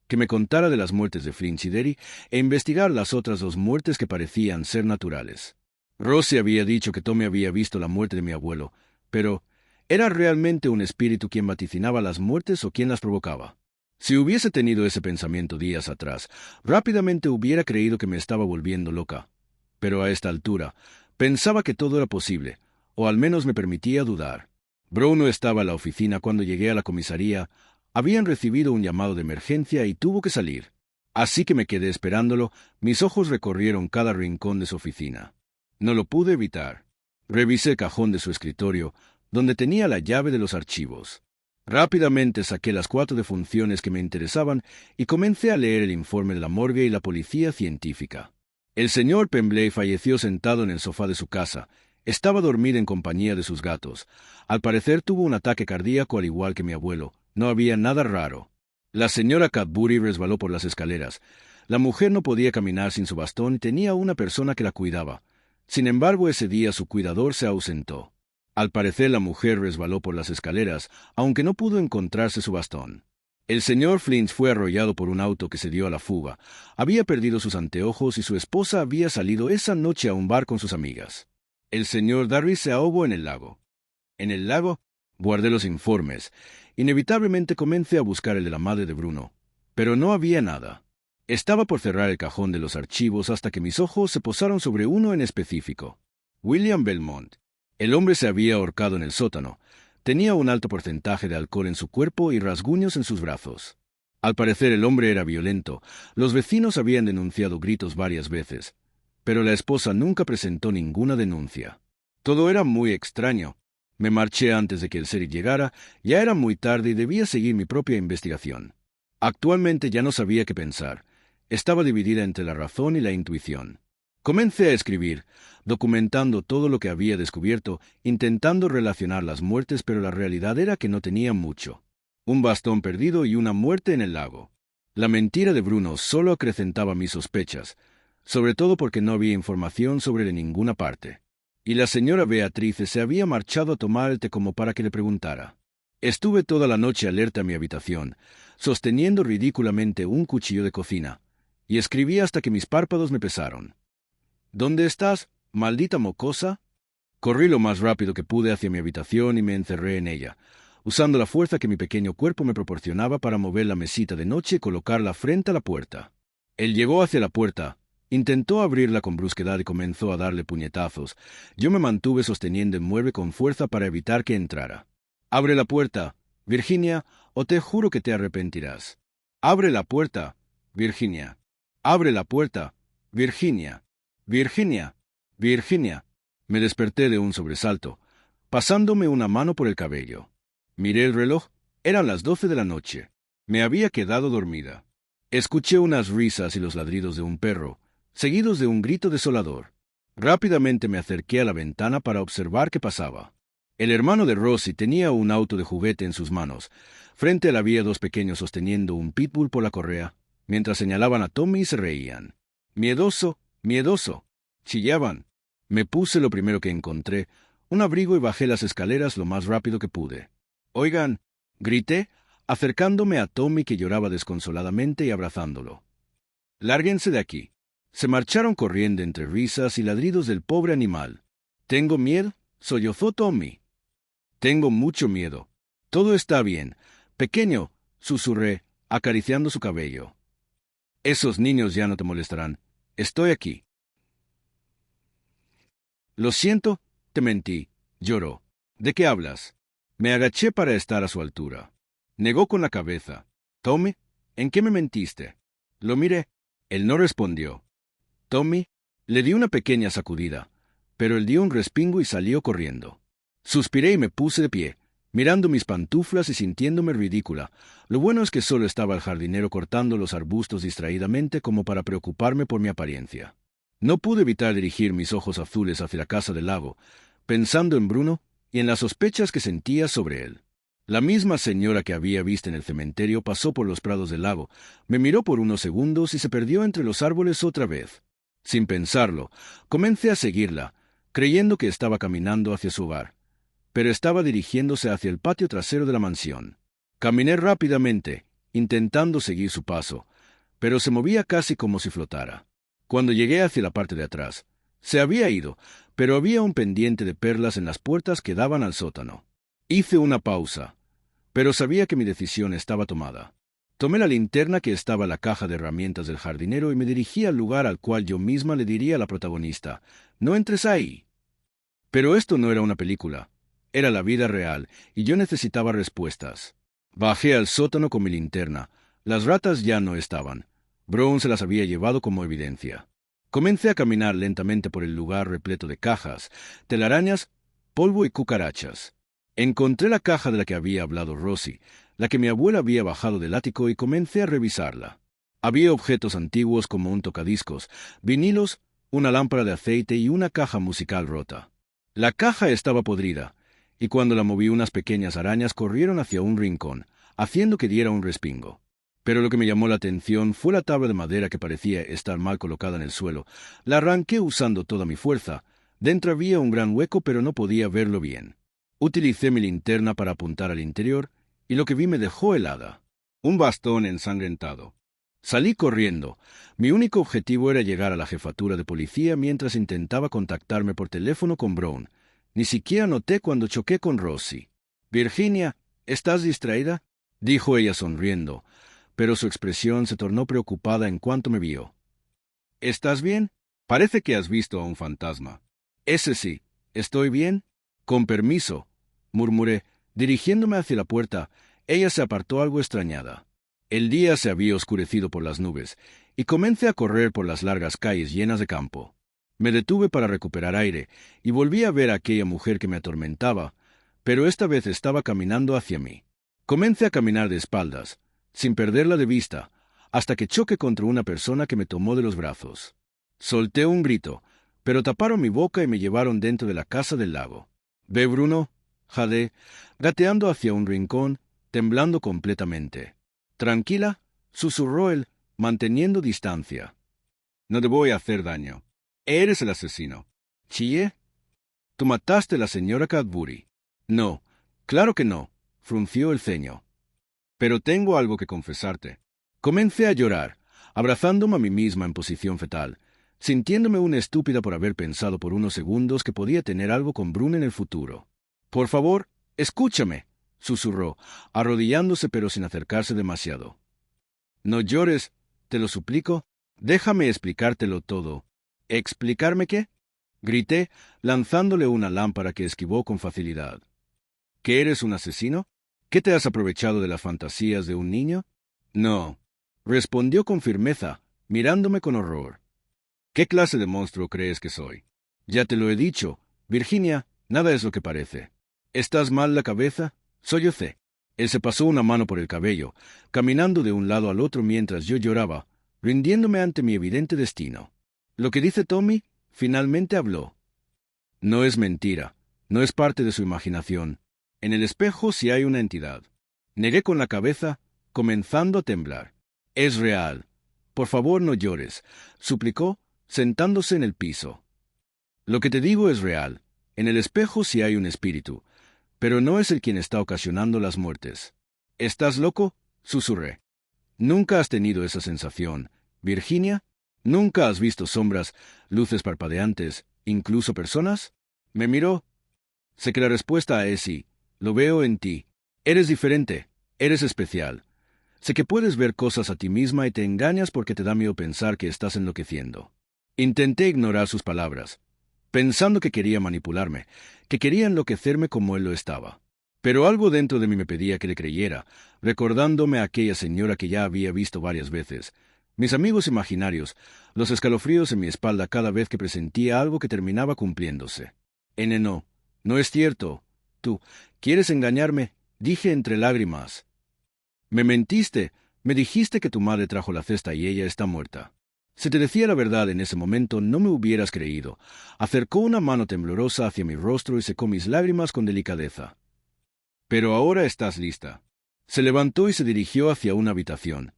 que me contara de las muertes de Flinch y Derry e investigar las otras 2 muertes que parecían ser naturales. Rosie había dicho que Tommy había visto la muerte de mi abuelo, pero ¿era realmente un espíritu quien vaticinaba las muertes o quien las provocaba? Si hubiese tenido ese pensamiento días atrás, rápidamente hubiera creído que me estaba volviendo loca. Pero a esta altura, pensaba que todo era posible, o al menos me permitía dudar. Bruno estaba en la oficina cuando llegué a la comisaría. Habían recibido un llamado de emergencia y tuvo que salir. Así que me quedé esperándolo, mis ojos recorrieron cada rincón de su oficina. No lo pude evitar. Revisé el cajón de su escritorio, donde tenía la llave de los archivos. Rápidamente saqué las 4 defunciones que me interesaban y comencé a leer el informe de la morgue y la policía científica. El señor Pembley falleció sentado en el sofá de su casa. Estaba dormido en compañía de sus gatos. Al parecer tuvo un ataque cardíaco al igual que mi abuelo. No había nada raro. La señora Cadbury resbaló por las escaleras. La mujer no podía caminar sin su bastón y tenía una persona que la cuidaba. Sin embargo, ese día su cuidador se ausentó. Al parecer la mujer resbaló por las escaleras, aunque no pudo encontrarse su bastón. El señor Flint fue arrollado por un auto que se dio a la fuga. Había perdido sus anteojos y su esposa había salido esa noche a un bar con sus amigas. El señor Darby se ahogó en el lago. En el lago, guardé los informes. Inevitablemente comencé a buscar el de la madre de Bruno, pero no había nada. Estaba por cerrar el cajón de los archivos hasta que mis ojos se posaron sobre uno en específico. William Belmont. El hombre se había ahorcado en el sótano. Tenía un alto porcentaje de alcohol en su cuerpo y rasguños en sus brazos. Al parecer el hombre era violento. Los vecinos habían denunciado gritos varias veces, pero la esposa nunca presentó ninguna denuncia. Todo era muy extraño. Me marché antes de que el sheriff llegara. Ya era muy tarde y debía seguir mi propia investigación. Actualmente ya no sabía qué pensar. Estaba dividida entre la razón y la intuición. Comencé a escribir, documentando todo lo que había descubierto, intentando relacionar las muertes, pero la realidad era que no tenía mucho. Un bastón perdido y una muerte en el lago. La mentira de Bruno solo acrecentaba mis sospechas, sobre todo porque no había información sobre de ninguna parte. Y la señora Beatrice se había marchado a tomar el té como para que le preguntara. Estuve toda la noche alerta a mi habitación, sosteniendo ridículamente un cuchillo de cocina, y escribí hasta que mis párpados me pesaron. ¿Dónde estás, maldita mocosa? Corrí lo más rápido que pude hacia mi habitación y me encerré en ella, usando la fuerza que mi pequeño cuerpo me proporcionaba para mover la mesita de noche y colocarla frente a la puerta. Él llegó hacia la puerta, intentó abrirla con brusquedad y comenzó a darle puñetazos. Yo me mantuve sosteniendo el mueble con fuerza para evitar que entrara. «Abre la puerta, Virginia, o te juro que te arrepentirás. Abre la puerta, Virginia. Abre la puerta, Virginia. Virginia. Virginia». Me desperté de un sobresalto, pasándome una mano por el cabello. Miré el reloj. Eran las 12 de la noche. Me había quedado dormida. Escuché unas risas y los ladridos de un perro, seguidos de un grito desolador. Rápidamente me acerqué a la ventana para observar qué pasaba. El hermano de Rosie tenía un auto de juguete en sus manos. Frente a él había dos pequeños sosteniendo un pitbull por la correa, mientras señalaban a Tommy y se reían. «Miedoso, miedoso», chillaban. Me puse lo primero que encontré, un abrigo, y bajé las escaleras lo más rápido que pude. «Oigan», grité, acercándome a Tommy, que lloraba desconsoladamente, y abrazándolo. «Lárguense de aquí». Se marcharon corriendo entre risas y ladridos del pobre animal. «Tengo miedo», sollozó Tommy. «Tengo mucho miedo». «Todo está bien, pequeño», susurré, acariciando su cabello. «Esos niños ya no te molestarán. Estoy aquí». «Lo siento, te mentí», lloró. «¿De qué hablas?» Me agaché para estar a su altura. Negó con la cabeza. «Tommy, ¿en qué me mentiste?» Lo miré. Él no respondió. «Tommy», le di una pequeña sacudida, pero él dio un respingo y salió corriendo. Suspiré y me puse de pie, mirando mis pantuflas y sintiéndome ridícula. Lo bueno es que solo estaba el jardinero cortando los arbustos distraídamente como para preocuparme por mi apariencia. No pude evitar dirigir mis ojos azules hacia la casa del lago, pensando en Bruno y en las sospechas que sentía sobre él. La misma señora que había visto en el cementerio pasó por los prados del lago, me miró por unos segundos y se perdió entre los árboles otra vez. Sin pensarlo, comencé a seguirla, creyendo que estaba caminando hacia su hogar, pero estaba dirigiéndose hacia el patio trasero de la mansión. Caminé rápidamente, intentando seguir su paso, pero se movía casi como si flotara. Cuando llegué hacia la parte de atrás, se había ido, pero había un pendiente de perlas en las puertas que daban al sótano. Hice una pausa, pero sabía que mi decisión estaba tomada. Tomé la linterna que estaba en la caja de herramientas del jardinero y me dirigí al lugar al cual yo misma le diría a la protagonista: «No entres ahí». Pero esto no era una película, era la vida real, y yo necesitaba respuestas. Bajé al sótano con mi linterna. Las ratas ya no estaban. Brown se las había llevado como evidencia. Comencé a caminar lentamente por el lugar repleto de cajas, telarañas, polvo y cucarachas. Encontré la caja de la que había hablado Rosie, la que mi abuela había bajado del ático, y comencé a revisarla. Había objetos antiguos como un tocadiscos, vinilos, una lámpara de aceite y una caja musical rota. La caja estaba podrida, y cuando la moví unas pequeñas arañas corrieron hacia un rincón, haciendo que diera un respingo. Pero lo que me llamó la atención fue la tabla de madera que parecía estar mal colocada en el suelo. La arranqué usando toda mi fuerza. Dentro había un gran hueco, pero no podía verlo bien. Utilicé mi linterna para apuntar al interior, y lo que vi me dejó helada. Un bastón ensangrentado. Salí corriendo. Mi único objetivo era llegar a la jefatura de policía mientras intentaba contactarme por teléfono con Brown. Ni siquiera noté cuando choqué con Rosie. «Virginia, ¿estás distraída?», dijo ella sonriendo, pero su expresión se tornó preocupada en cuanto me vio. «¿Estás bien? Parece que has visto a un fantasma». «Ese sí. ¿Estoy bien?». «Con permiso», murmuré, dirigiéndome hacia la puerta. Ella se apartó algo extrañada. El día se había oscurecido por las nubes, y comencé a correr por las largas calles llenas de campo. Me detuve para recuperar aire, y volví a ver a aquella mujer que me atormentaba, pero esta vez estaba caminando hacia mí. Comencé a caminar de espaldas, sin perderla de vista, hasta que choqué contra una persona que me tomó de los brazos. Solté un grito, pero taparon mi boca y me llevaron dentro de la casa del lago. «¿Ve, Bruno?», jadé, gateando hacia un rincón, temblando completamente. «Tranquila», susurró él, manteniendo distancia. «No te voy a hacer daño. Eres el asesino». Chillé. «Tú mataste a la señora Cadbury». «No, claro que no», frunció el ceño. «Pero tengo algo que confesarte». Comencé a llorar, abrazándome a mí misma en posición fetal, sintiéndome una estúpida por haber pensado por unos segundos que podía tener algo con Bruna en el futuro. «Por favor, escúchame», susurró, arrodillándose pero sin acercarse demasiado. «No llores, te lo suplico. Déjame explicártelo todo». «¿Explicarme qué?», grité, lanzándole una lámpara que esquivó con facilidad. «¿Que eres un asesino? ¿Que te has aprovechado de las fantasías de un niño?». «No», respondió con firmeza, mirándome con horror. «¿Qué clase de monstruo crees que soy?». «Ya te lo he dicho, Virginia, nada es lo que parece». «¿Estás mal la cabeza?», sollocé. Él se pasó una mano por el cabello, caminando de un lado al otro mientras yo lloraba, rindiéndome ante mi evidente destino. «Lo que dice Tommy», finalmente habló. «No es mentira, no es parte de su imaginación. En el espejo sí hay una entidad». Negué con la cabeza, comenzando a temblar. «Es real. Por favor, no llores», suplicó, sentándose en el piso. «Lo que te digo es real. En el espejo sí hay un espíritu, pero no es el quien está ocasionando las muertes». «¿Estás loco?», susurré. «¿Nunca has tenido esa sensación, Virginia? ¿Nunca has visto sombras, luces parpadeantes, incluso personas?». Me miró. «Sé que la respuesta es sí. Lo veo en ti. Eres diferente. Eres especial. Sé que puedes ver cosas a ti misma y te engañas porque te da miedo pensar que estás enloqueciendo». Intenté ignorar sus palabras, pensando que quería manipularme, que quería enloquecerme como él lo estaba. Pero algo dentro de mí me pedía que le creyera, recordándome a aquella señora que ya había visto varias veces, mis amigos imaginarios, los escalofríos en mi espalda cada vez que presentía algo que terminaba cumpliéndose. «No, no es cierto. Tú, ¿quieres engañarme?», dije entre lágrimas. «Me mentiste, me dijiste que tu madre trajo la cesta y ella está muerta». «Si te decía la verdad en ese momento, no me hubieras creído». Acercó una mano temblorosa hacia mi rostro y secó mis lágrimas con delicadeza. «Pero ahora estás lista». Se levantó y se dirigió hacia una habitación.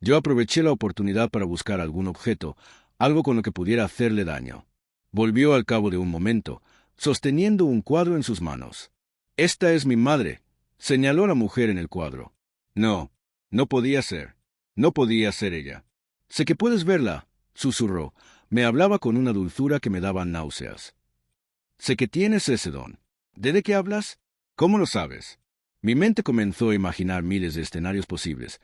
Yo aproveché la oportunidad para buscar algún objeto, algo con lo que pudiera hacerle daño. Volvió al cabo de un momento, sosteniendo un cuadro en sus manos. «Esta es mi madre», señaló la mujer en el cuadro. «No, no podía ser. No podía ser ella». «Sé que puedes verla», susurró. Me hablaba con una dulzura que me daba náuseas. «Sé que tienes ese don». ¿De qué hablas? ¿Cómo lo sabes? Mi mente comenzó a imaginar miles de escenarios posibles.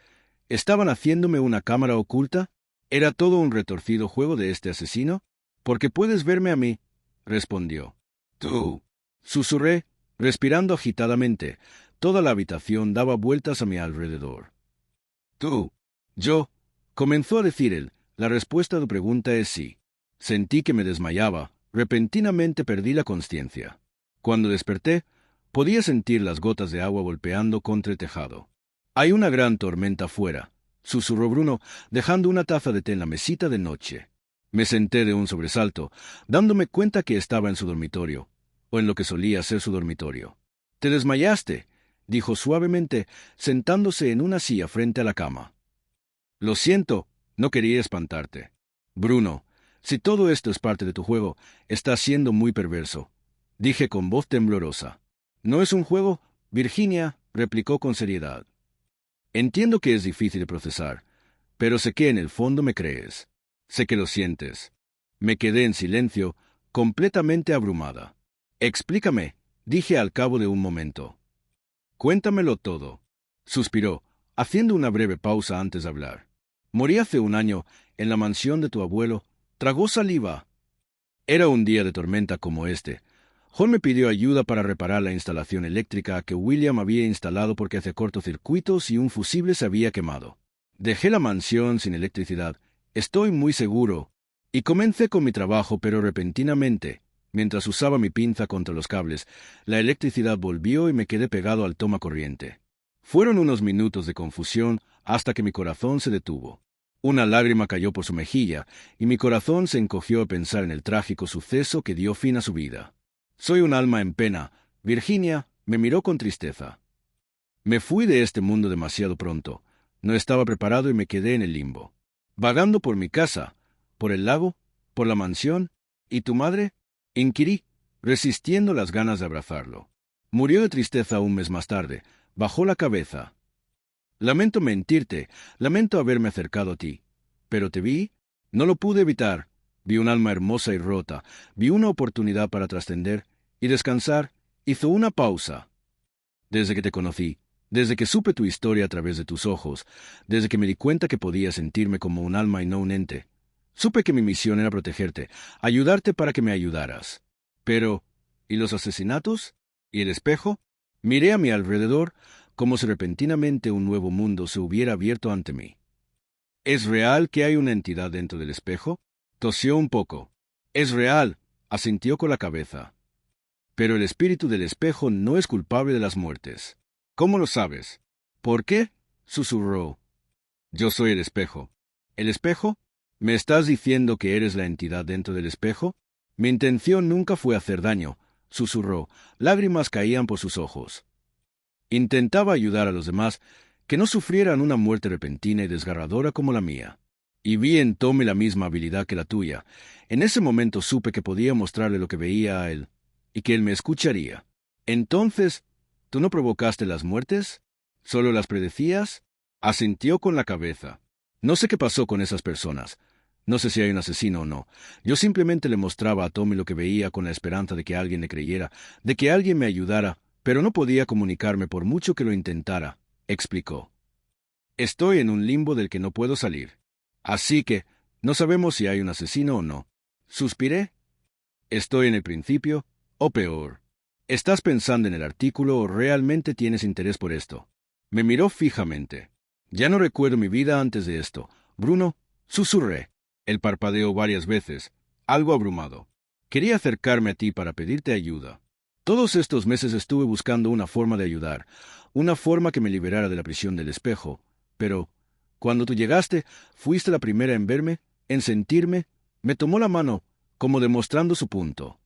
¿Estaban haciéndome una cámara oculta? ¿Era todo un retorcido juego de este asesino? «Porque puedes verme a mí», respondió. «Tú», susurré, respirando agitadamente. Toda la habitación daba vueltas a mi alrededor. «Tú». «Yo», comenzó a decir él. La respuesta a tu pregunta es sí. Sentí que me desmayaba. Repentinamente perdí la consciencia. Cuando desperté, podía sentir las gotas de agua golpeando contra el tejado. «Hay una gran tormenta afuera», susurró Bruno, dejando una taza de té en la mesita de noche. Me senté de un sobresalto, dándome cuenta que estaba en su dormitorio, o en lo que solía ser su dormitorio. «Te desmayaste», dijo suavemente, sentándose en una silla frente a la cama. «Lo siento, no quería espantarte». «Bruno, si todo esto es parte de tu juego, estás siendo muy perverso», dije con voz temblorosa. «No es un juego, Virginia», replicó con seriedad. «Entiendo que es difícil de procesar, pero sé que en el fondo me crees. Sé que lo sientes. Me quedé en silencio, completamente abrumada. Explícame, dije al cabo de un momento. Cuéntamelo todo. Suspiró, haciendo una breve pausa antes de hablar. Morí hace un año, en la mansión de tu abuelo. Tragó saliva. Era un día de tormenta como este. John me pidió ayuda para reparar la instalación eléctrica que William había instalado porque hacía cortocircuitos y un fusible se había quemado. Dejé la mansión sin electricidad, estoy muy seguro, y comencé con mi trabajo, pero repentinamente, mientras usaba mi pinza contra los cables, la electricidad volvió y me quedé pegado al toma corriente. Fueron unos minutos de confusión hasta que mi corazón se detuvo. Una lágrima cayó por su mejilla, y mi corazón se encogió a pensar en el trágico suceso que dio fin a su vida. Soy un alma en pena. Virginia me miró con tristeza. Me fui de este mundo demasiado pronto. No estaba preparado y me quedé en el limbo. Vagando por mi casa, por el lago, por la mansión. ¿Y tu madre? Inquirí, resistiendo las ganas de abrazarlo. Murió de tristeza un mes más tarde. Bajó la cabeza. Lamento mentirte, lamento haberme acercado a ti. Pero te vi, no lo pude evitar. Vi un alma hermosa y rota, vi una oportunidad para trascender y descansar. Hizo una pausa. Desde que te conocí, desde que supe tu historia a través de tus ojos, desde que me di cuenta que podía sentirme como un alma y no un ente, supe que mi misión era protegerte, ayudarte para que me ayudaras. Pero, ¿y los asesinatos? ¿Y el espejo? Miré a mi alrededor como si repentinamente un nuevo mundo se hubiera abierto ante mí. ¿Es real que hay una entidad dentro del espejo? Tosió un poco. Es real, asintió con la cabeza. Pero el espíritu del espejo no es culpable de las muertes. ¿Cómo lo sabes? ¿Por qué? Susurró. Yo soy el espejo. ¿El espejo? ¿Me estás diciendo que eres la entidad dentro del espejo? Mi intención nunca fue hacer daño, susurró. Lágrimas caían por sus ojos. Intentaba ayudar a los demás, que no sufrieran una muerte repentina y desgarradora como la mía. Y vi en Tommy la misma habilidad que la tuya. En ese momento supe que podía mostrarle lo que veía a él, y que él me escucharía. Entonces, ¿tú no provocaste las muertes? ¿Solo las predecías? Asintió con la cabeza. No sé qué pasó con esas personas. No sé si hay un asesino o no. Yo simplemente le mostraba a Tommy lo que veía con la esperanza de que alguien le creyera, de que alguien me ayudara, pero no podía comunicarme por mucho que lo intentara, explicó. Estoy en un limbo del que no puedo salir. Así que, no sabemos si hay un asesino o no. Suspiré. Estoy en el principio, o peor. ¿Estás pensando en el artículo o realmente tienes interés por esto? Me miró fijamente. Ya no recuerdo mi vida antes de esto. Bruno, susurré. Él parpadeó varias veces, algo abrumado. Quería acercarme a ti para pedirte ayuda. Todos estos meses estuve buscando una forma de ayudar, una forma que me liberara de la prisión del espejo, pero, cuando tú llegaste, fuiste la primera en verme, en sentirme, me tomó la mano, como demostrando su punto.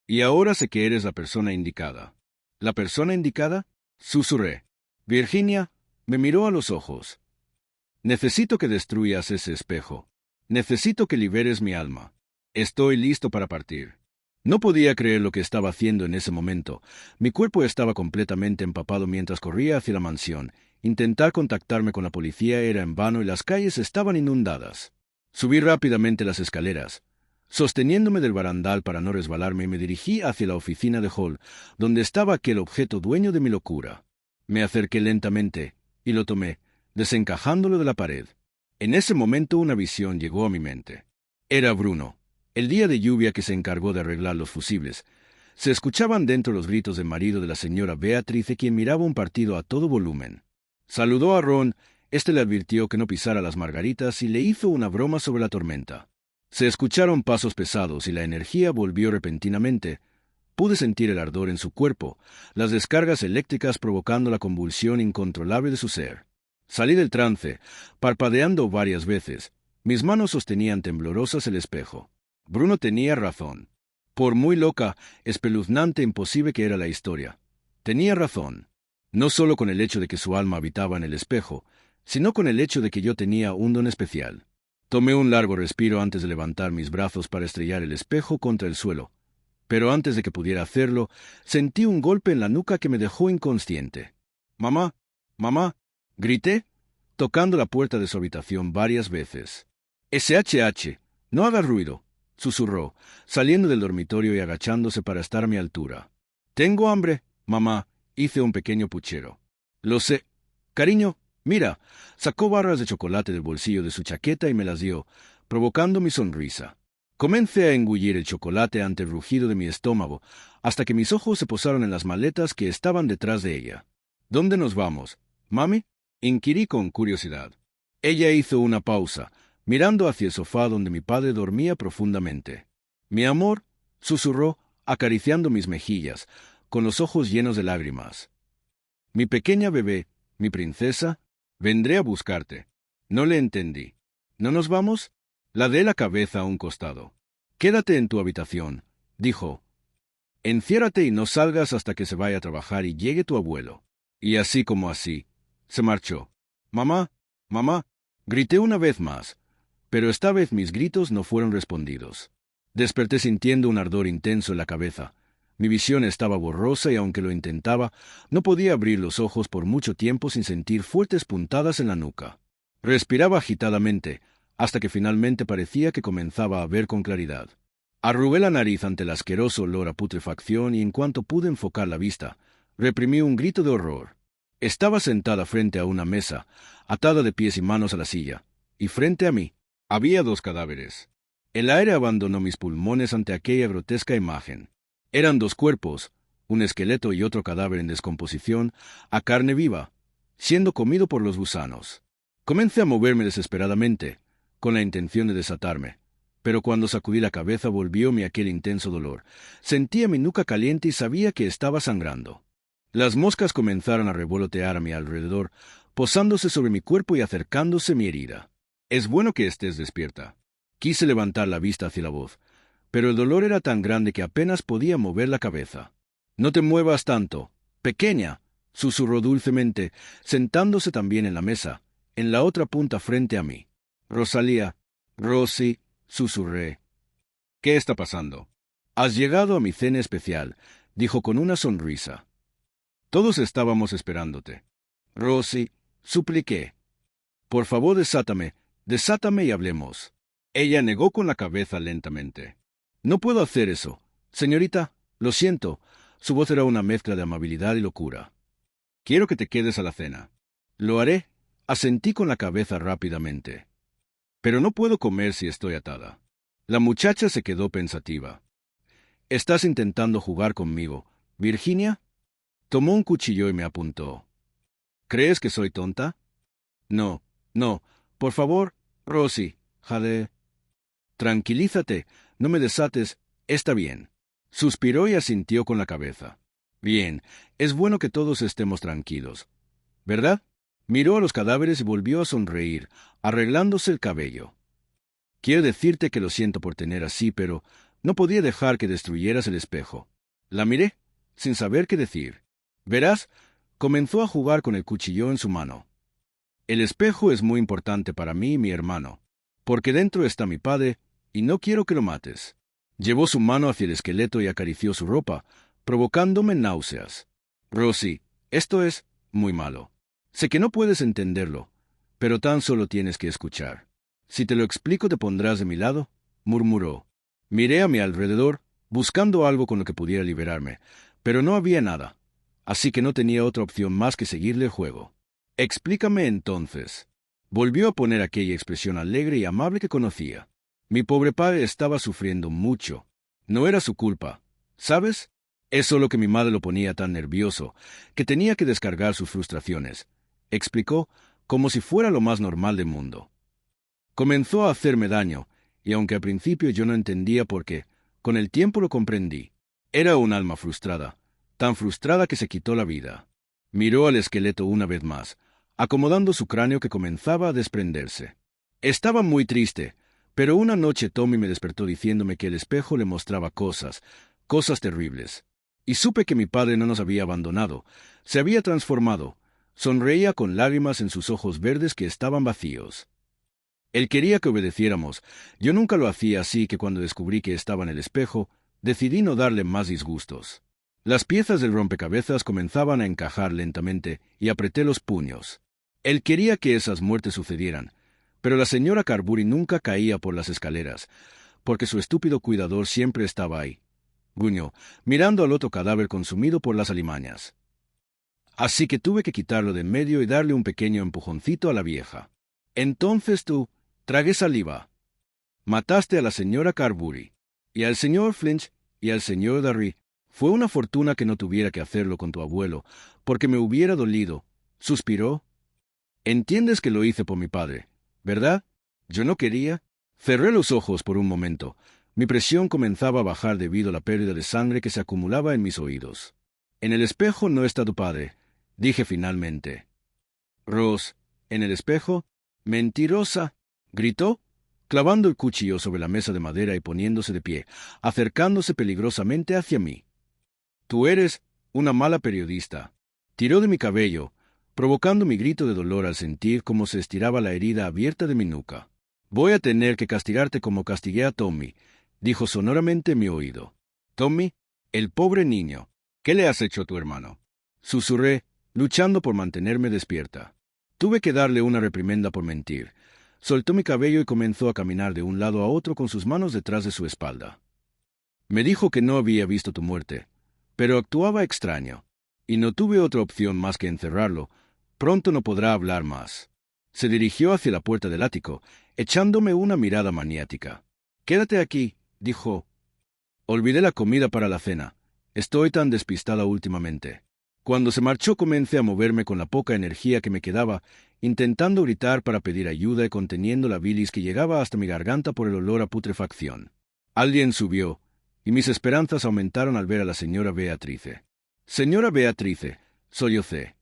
Y ahora sé que eres la persona indicada. ¿La persona indicada? Susurré. Virginia me miró a los ojos. Necesito que destruyas ese espejo. Necesito que liberes mi alma. Estoy listo para partir. No podía creer lo que estaba haciendo en ese momento. Mi cuerpo estaba completamente empapado mientras corría hacia la mansión. Intentar contactarme con la policía era en vano y las calles estaban inundadas. Subí rápidamente las escaleras. Sosteniéndome del barandal para no resbalarme, me dirigí hacia la oficina de Hall, donde estaba aquel objeto dueño de mi locura. Me acerqué lentamente y lo tomé, desencajándolo de la pared. En ese momento una visión llegó a mi mente. Era Bruno, el día de lluvia que se encargó de arreglar los fusibles. Se escuchaban dentro los gritos del marido de la señora Beatrice, quien miraba un partido a todo volumen. Saludó a Ron, este le advirtió que no pisara las margaritas y le hizo una broma sobre la tormenta. Se escucharon pasos pesados y la energía volvió repentinamente. Pude sentir el ardor en su cuerpo, las descargas eléctricas provocando la convulsión incontrolable de su ser. Salí del trance, parpadeando varias veces. Mis manos sostenían temblorosas el espejo. Bruno tenía razón. Por muy loca, espeluznante e imposible que era la historia, tenía razón. No solo con el hecho de que su alma habitaba en el espejo, sino con el hecho de que yo tenía un don especial. Tomé un largo respiro antes de levantar mis brazos para estrellar el espejo contra el suelo. Pero antes de que pudiera hacerlo, sentí un golpe en la nuca que me dejó inconsciente. «¡Mamá! ¡Mamá!», grité. tocando la puerta de su habitación varias veces. «SHH, no hagas ruido», susurró, saliendo del dormitorio y agachándose para estar a mi altura. «Tengo hambre, mamá», hice un pequeño puchero. «Lo sé. Cariño, mira», sacó barras de chocolate del bolsillo de su chaqueta y me las dio, provocando mi sonrisa. Comencé a engullir el chocolate ante el rugido de mi estómago, hasta que mis ojos se posaron en las maletas que estaban detrás de ella. «¿Dónde nos vamos, mami?», inquirí con curiosidad. Ella hizo una pausa, mirando hacia el sofá donde mi padre dormía profundamente. «Mi amor», susurró, acariciando mis mejillas, con los ojos llenos de lágrimas. «Mi pequeña bebé, mi princesa, vendré a buscarte». No le entendí. «¿No nos vamos?». Ladeé la cabeza a un costado. «Quédate en tu habitación», dijo. «Enciérrate y no salgas hasta que se vaya a trabajar y llegue tu abuelo». Y así como así, se marchó. «Mamá, mamá», grité una vez más, pero esta vez mis gritos no fueron respondidos. Desperté sintiendo un ardor intenso en la cabeza. Mi visión estaba borrosa y aunque lo intentaba, no podía abrir los ojos por mucho tiempo sin sentir fuertes puntadas en la nuca. Respiraba agitadamente, hasta que finalmente parecía que comenzaba a ver con claridad. Arrugué la nariz ante el asqueroso olor a putrefacción y en cuanto pude enfocar la vista, reprimí un grito de horror. Estaba sentada frente a una mesa, atada de pies y manos a la silla, y frente a mí había 2 cadáveres. El aire abandonó mis pulmones ante aquella grotesca imagen. Eran 2 cuerpos, un esqueleto y otro cadáver en descomposición, a carne viva, siendo comido por los gusanos. Comencé a moverme desesperadamente, con la intención de desatarme, pero cuando sacudí la cabeza volvióme aquel intenso dolor. Sentía mi nuca caliente y sabía que estaba sangrando. Las moscas comenzaron a revolotear a mi alrededor, posándose sobre mi cuerpo y acercándose a mi herida. «Es bueno que estés despierta». Quise levantar la vista hacia la voz, pero el dolor era tan grande que apenas podía mover la cabeza. «No te muevas tanto, pequeña», susurró dulcemente, sentándose también en la mesa, en la otra punta frente a mí. «Rosalía, Rosy», susurré. «¿Qué está pasando?». «Has llegado a mi cena especial», dijo con una sonrisa. «Todos estábamos esperándote». «Rosy», supliqué. «Por favor, desátame y hablemos». Ella negó con la cabeza lentamente. «No puedo hacer eso, señorita, lo siento». Su voz era una mezcla de amabilidad y locura. «Quiero que te quedes a la cena». «Lo haré», asentí con la cabeza rápidamente. «Pero no puedo comer si estoy atada». La muchacha se quedó pensativa. «¿Estás intentando jugar conmigo, Virginia?». Tomó un cuchillo y me apuntó. «¿Crees que soy tonta?». «No, no, por favor, Rosy, jade». «Tranquilízate, no me desates, está bien». Suspiró y asintió con la cabeza. «Bien, es bueno que todos estemos tranquilos, ¿verdad?». Miró a los cadáveres y volvió a sonreír, arreglándose el cabello. «Quiero decirte que lo siento por tener así, pero no podía dejar que destruyeras el espejo». La miré, sin saber qué decir. «Verás», comenzó a jugar con el cuchillo en su mano. «El espejo es muy importante para mí y mi hermano, porque dentro está mi padre, y no quiero que lo mates». Llevó su mano hacia el esqueleto y acarició su ropa, provocándome náuseas. «Rosy, esto es muy malo. Sé que no puedes entenderlo, pero tan solo tienes que escuchar. Si te lo explico te pondrás de mi lado», murmuró. Miré a mi alrededor, buscando algo con lo que pudiera liberarme, pero no había nada, así que no tenía otra opción más que seguirle el juego. «Explícame entonces». Volvió a poner aquella expresión alegre y amable que conocía. «Mi pobre padre estaba sufriendo mucho. No era su culpa, ¿sabes? Es solo que mi madre lo ponía tan nervioso, que tenía que descargar sus frustraciones», explicó, como si fuera lo más normal del mundo. «Comenzó a hacerme daño, y aunque al principio yo no entendía por qué, con el tiempo lo comprendí. Era un alma frustrada, tan frustrada que se quitó la vida». Miró al esqueleto una vez más, acomodando su cráneo que comenzaba a desprenderse. «Estaba muy triste, pero una noche Tommy me despertó diciéndome que el espejo le mostraba cosas terribles. Y supe que mi padre no nos había abandonado, se había transformado. Sonreía con lágrimas en sus ojos verdes que estaban vacíos. Él quería que obedeciéramos. Yo nunca lo hacía, así que cuando descubrí que estaba en el espejo, decidí no darle más disgustos». Las piezas del rompecabezas comenzaban a encajar lentamente y apreté los puños. Él quería que esas muertes sucedieran, pero la señora Carbury nunca caía por las escaleras, porque su estúpido cuidador siempre estaba ahí, gruñó, mirando al otro cadáver consumido por las alimañas. Así que tuve que quitarlo de en medio y darle un pequeño empujoncito a la vieja. Entonces tú, tragué saliva. Mataste a la señora Carbury, y al señor Flinch, y al señor Darry. Fue una fortuna que no tuviera que hacerlo con tu abuelo, porque me hubiera dolido. Suspiró. Entiendes que lo hice por mi padre, ¿verdad? Yo no quería. Cerré los ojos por un momento. Mi presión comenzaba a bajar debido a la pérdida de sangre que se acumulaba en mis oídos. En el espejo no está tu padre, dije finalmente. Rose, ¿en el espejo? Mentirosa, gritó, clavando el cuchillo sobre la mesa de madera y poniéndose de pie, acercándose peligrosamente hacia mí. Tú eres una mala periodista. Tiró de mi cabello, provocando mi grito de dolor al sentir cómo se estiraba la herida abierta de mi nuca. Voy a tener que castigarte como castigué a Tommy, dijo sonoramente en mi oído. Tommy, el pobre niño. ¿Qué le has hecho a tu hermano? Susurré, luchando por mantenerme despierta. Tuve que darle una reprimenda por mentir. Soltó mi cabello y comenzó a caminar de un lado a otro con sus manos detrás de su espalda. Me dijo que no había visto tu muerte, pero actuaba extraño, y no tuve otra opción más que encerrarlo. Pronto no podrá hablar más. Se dirigió hacia la puerta del ático, echándome una mirada maniática. Quédate aquí, dijo. Olvidé la comida para la cena. Estoy tan despistada últimamente. Cuando se marchó comencé a moverme con la poca energía que me quedaba, intentando gritar para pedir ayuda y conteniendo la bilis que llegaba hasta mi garganta por el olor a putrefacción. Alguien subió, y mis esperanzas aumentaron al ver a la señora Beatrice. Señora Beatrice, sollocé.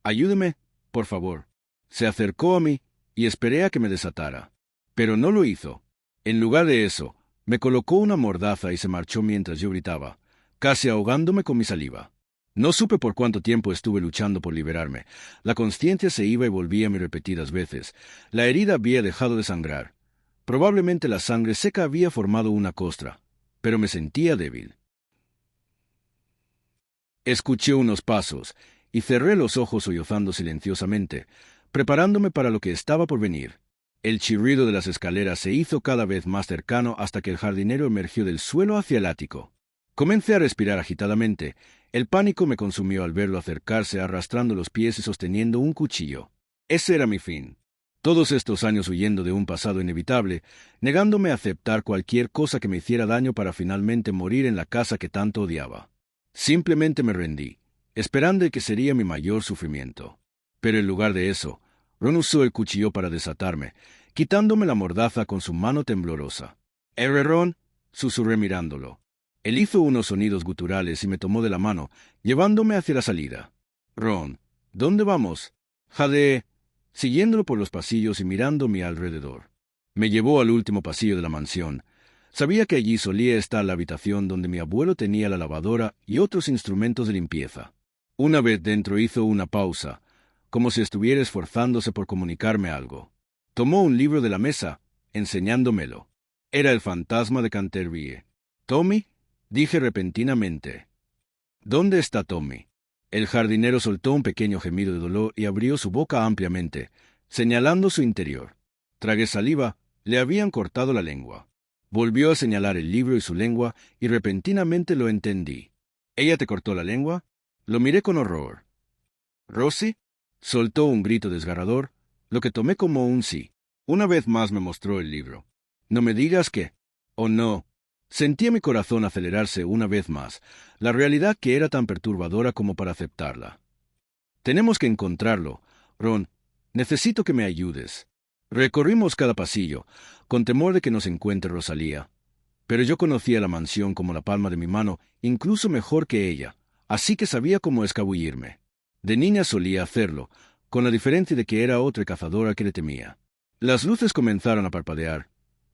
Ayúdeme, por favor. Se acercó a mí, y esperé a que me desatara. Pero no lo hizo. En lugar de eso, me colocó una mordaza y se marchó mientras yo gritaba, casi ahogándome con mi saliva. No supe por cuánto tiempo estuve luchando por liberarme. La consciencia se iba y volvía a mí repetidas veces. La herida había dejado de sangrar. Probablemente la sangre seca había formado una costra, pero me sentía débil. Escuché unos pasos, y cerré los ojos sollozando silenciosamente, preparándome para lo que estaba por venir. El chirrido de las escaleras se hizo cada vez más cercano hasta que el jardinero emergió del suelo hacia el ático. Comencé a respirar agitadamente. El pánico me consumió al verlo acercarse arrastrando los pies y sosteniendo un cuchillo. Ese era mi fin. Todos estos años huyendo de un pasado inevitable, negándome a aceptar cualquier cosa que me hiciera daño para finalmente morir en la casa que tanto odiaba. Simplemente me rendí, esperando que sería mi mayor sufrimiento. Pero en lugar de eso, Ron usó el cuchillo para desatarme, quitándome la mordaza con su mano temblorosa. «Ron», susurré mirándolo. Él hizo unos sonidos guturales y me tomó de la mano, llevándome hacia la salida. «Ron, ¿dónde vamos?» jadeé, siguiéndolo por los pasillos y mirando a mi alrededor. Me llevó al último pasillo de la mansión. Sabía que allí solía estar la habitación donde mi abuelo tenía la lavadora y otros instrumentos de limpieza. Una vez dentro hizo una pausa, como si estuviera esforzándose por comunicarme algo. Tomó un libro de la mesa, enseñándomelo. Era El fantasma de Canterville. «¿Tommy?» dije repentinamente. «¿Dónde está Tommy?» El jardinero soltó un pequeño gemido de dolor y abrió su boca ampliamente, señalando su interior. Tragué saliva, le habían cortado la lengua. Volvió a señalar el libro y su lengua, y repentinamente lo entendí. «¿Ella te cortó la lengua?» Lo miré con horror. «¿Rosie?» Soltó un grito desgarrador, lo que tomé como un sí. Una vez más me mostró el libro. «No me digas que...» «Oh, no». Sentía mi corazón acelerarse una vez más, la realidad que era tan perturbadora como para aceptarla. «Tenemos que encontrarlo, Ron. Necesito que me ayudes». Recorrimos cada pasillo, con temor de que nos encuentre Rosalía. Pero yo conocía la mansión como la palma de mi mano, incluso mejor que ella, así que sabía cómo escabullirme. De niña solía hacerlo, con la diferencia de que era otra cazadora que le temía. Las luces comenzaron a parpadear,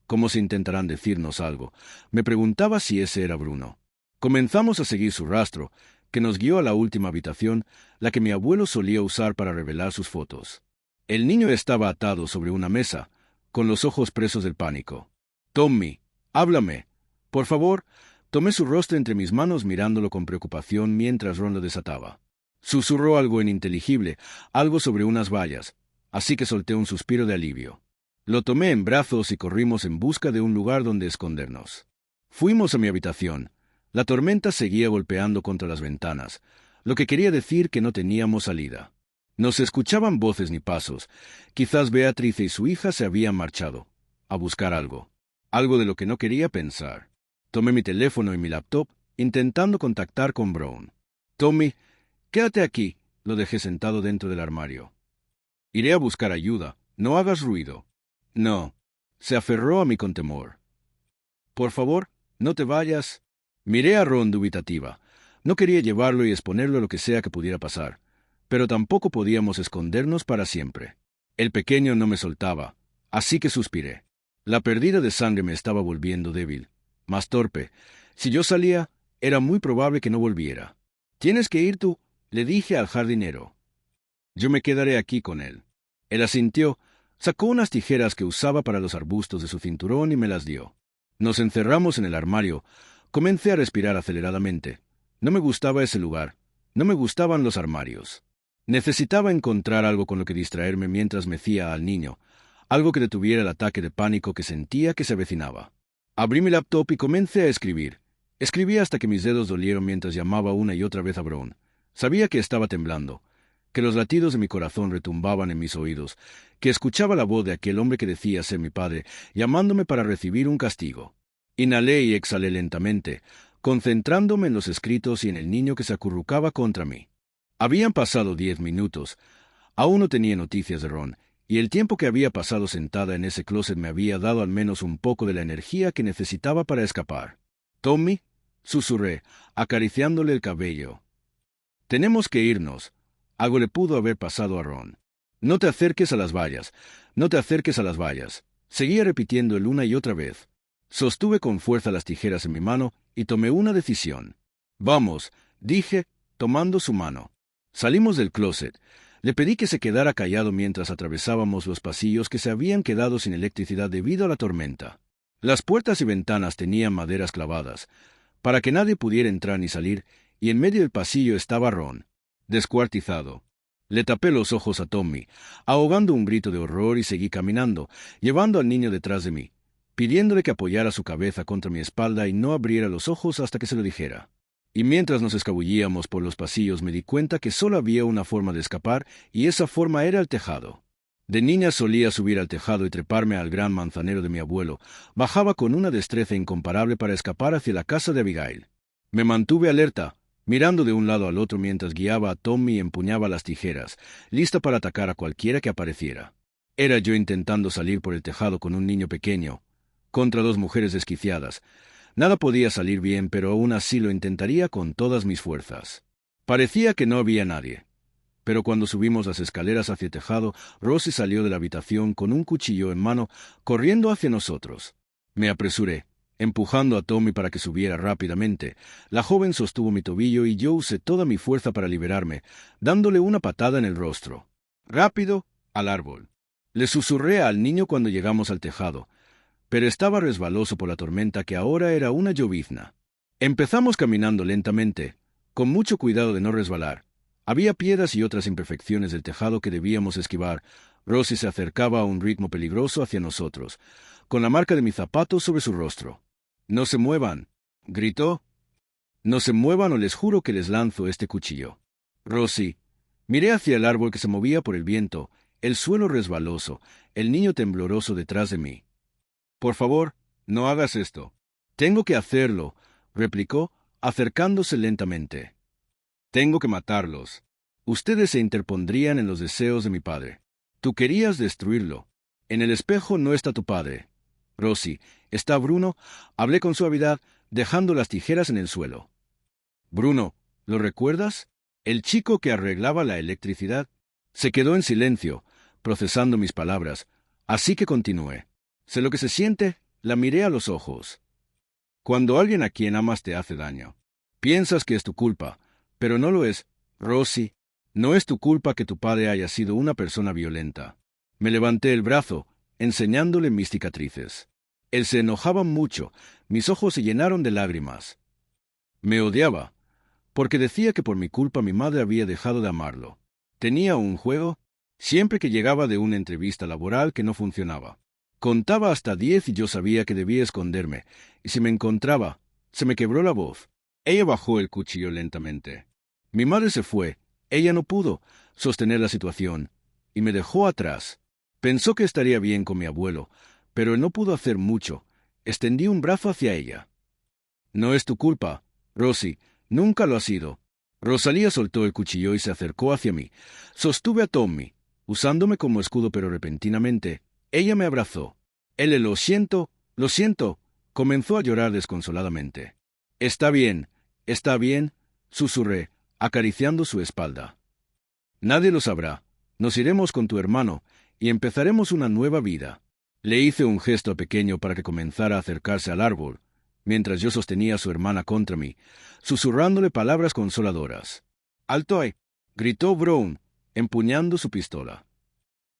como si intentaran decirnos algo. Me preguntaba si ese era Bruno. Comenzamos a seguir su rastro, que nos guió a la última habitación, la que mi abuelo solía usar para revelar sus fotos. El niño estaba atado sobre una mesa, con los ojos presos del pánico. «Tommy, háblame. Por favor». Tomé su rostro entre mis manos mirándolo con preocupación mientras Ron lo desataba. Susurró algo ininteligible, algo sobre unas vallas, así que solté un suspiro de alivio. Lo tomé en brazos y corrimos en busca de un lugar donde escondernos. Fuimos a mi habitación. La tormenta seguía golpeando contra las ventanas, lo que quería decir que no teníamos salida. No se escuchaban voces ni pasos. Quizás Beatriz y su hija se habían marchado a buscar algo de lo que no quería pensar. Tomé mi teléfono y mi laptop, intentando contactar con Brown. «Tommy, quédate aquí», lo dejé sentado dentro del armario. «Iré a buscar ayuda, no hagas ruido». «No», se aferró a mí con temor. «Por favor, no te vayas». Miré a Ron dubitativa. No quería llevarlo y exponerlo a lo que sea que pudiera pasar, pero tampoco podíamos escondernos para siempre. El pequeño no me soltaba, así que suspiré. La pérdida de sangre me estaba volviendo débil, más torpe. Si yo salía, era muy probable que no volviera. «Tienes que ir tú», le dije al jardinero. «Yo me quedaré aquí con él». Él asintió, sacó unas tijeras que usaba para los arbustos de su cinturón y me las dio. Nos encerramos en el armario. Comencé a respirar aceleradamente. No me gustaba ese lugar. No me gustaban los armarios. Necesitaba encontrar algo con lo que distraerme mientras mecía al niño, algo que detuviera el ataque de pánico que sentía que se avecinaba. Abrí mi laptop y comencé a escribir. Escribí hasta que mis dedos dolieron mientras llamaba una y otra vez a Brown. Sabía que estaba temblando, que los latidos de mi corazón retumbaban en mis oídos, que escuchaba la voz de aquel hombre que decía ser mi padre, llamándome para recibir un castigo. Inhalé y exhalé lentamente, concentrándome en los escritos y en el niño que se acurrucaba contra mí. Habían pasado 10 minutos. Aún no tenía noticias de Ron, y el tiempo que había pasado sentada en ese closet me había dado al menos un poco de la energía que necesitaba para escapar. «Tommy», susurré, acariciándole el cabello. «Tenemos que irnos». Algo le pudo haber pasado a Ron. «No te acerques a las vallas, no te acerques a las vallas». Seguía repitiendo él una y otra vez. Sostuve con fuerza las tijeras en mi mano y tomé una decisión. «Vamos», dije, tomando su mano. Salimos del closet. Le pedí que se quedara callado mientras atravesábamos los pasillos que se habían quedado sin electricidad debido a la tormenta. Las puertas y ventanas tenían maderas clavadas, para que nadie pudiera entrar ni salir, y en medio del pasillo estaba Ron, descuartizado. Le tapé los ojos a Tommy, ahogando un grito de horror, y seguí caminando, llevando al niño detrás de mí, pidiéndole que apoyara su cabeza contra mi espalda y no abriera los ojos hasta que se lo dijera. Y mientras nos escabullíamos por los pasillos me di cuenta que solo había una forma de escapar, y esa forma era el tejado. De niña solía subir al tejado y treparme al gran manzanero de mi abuelo. Bajaba con una destreza incomparable para escapar hacia la casa de Abigail. Me mantuve alerta, mirando de un lado al otro mientras guiaba a Tommy y empuñaba las tijeras, lista para atacar a cualquiera que apareciera. Era yo intentando salir por el tejado con un niño pequeño, contra 2 mujeres desquiciadas. Nada podía salir bien, pero aún así lo intentaría con todas mis fuerzas. Parecía que no había nadie. Pero cuando subimos las escaleras hacia el tejado, Rosie salió de la habitación con un cuchillo en mano, corriendo hacia nosotros. Me apresuré, empujando a Tommy para que subiera rápidamente. La joven sostuvo mi tobillo y yo usé toda mi fuerza para liberarme, dándole una patada en el rostro. «Rápido, al árbol». Le susurré al niño cuando llegamos al tejado, pero estaba resbaloso por la tormenta que ahora era una llovizna. Empezamos caminando lentamente, con mucho cuidado de no resbalar. Había piedras y otras imperfecciones del tejado que debíamos esquivar. Rosie se acercaba a un ritmo peligroso hacia nosotros, con la marca de mi zapato sobre su rostro. «No se muevan», gritó. «No se muevan o les juro que les lanzo este cuchillo». «Rosie». Miré hacia el árbol que se movía por el viento, el suelo resbaloso, el niño tembloroso detrás de mí. «Por favor, no hagas esto». «Tengo que hacerlo», replicó, acercándose lentamente. «Tengo que matarlos. Ustedes se interpondrían en los deseos de mi padre. Tú querías destruirlo. En el espejo no está tu padre. Rosie, ¿está Bruno?». Hablé con suavidad, dejando las tijeras en el suelo. «Bruno, ¿lo recuerdas? El chico que arreglaba la electricidad». Se quedó en silencio, procesando mis palabras, así que continué. «Sé lo que se siente», la miré a los ojos. «Cuando alguien a quien amas te hace daño. Piensas que es tu culpa, pero no lo es, Rosie. No es tu culpa que tu padre haya sido una persona violenta». Me levanté el brazo, enseñándole mis cicatrices. Él se enojaba mucho, mis ojos se llenaron de lágrimas. Me odiaba. porque decía que por mi culpa mi madre había dejado de amarlo. Tenía un juego siempre que llegaba de una entrevista laboral que no funcionaba. Contaba hasta 10 y yo sabía que debía esconderme, y si me encontraba, se me quebró la voz. Ella bajó el cuchillo lentamente. Mi madre se fue. Ella no pudo sostener la situación, y me dejó atrás. Pensó que estaría bien con mi abuelo, pero él no pudo hacer mucho. Extendí un brazo hacia ella. No es tu culpa, Rosie, nunca lo ha sido. Rosalía soltó el cuchillo y se acercó hacia mí. Sostuve a Tommy, usándome como escudo, pero repentinamente, ella me abrazó. Él, lo siento, comenzó a llorar desconsoladamente. Está bien, susurré, acariciando su espalda. Nadie lo sabrá. Nos iremos con tu hermano y empezaremos una nueva vida. Le hice un gesto pequeño para que comenzara a acercarse al árbol, mientras yo sostenía a su hermana contra mí, susurrándole palabras consoladoras. «¡Alto ahí!», gritó Brown, empuñando su pistola.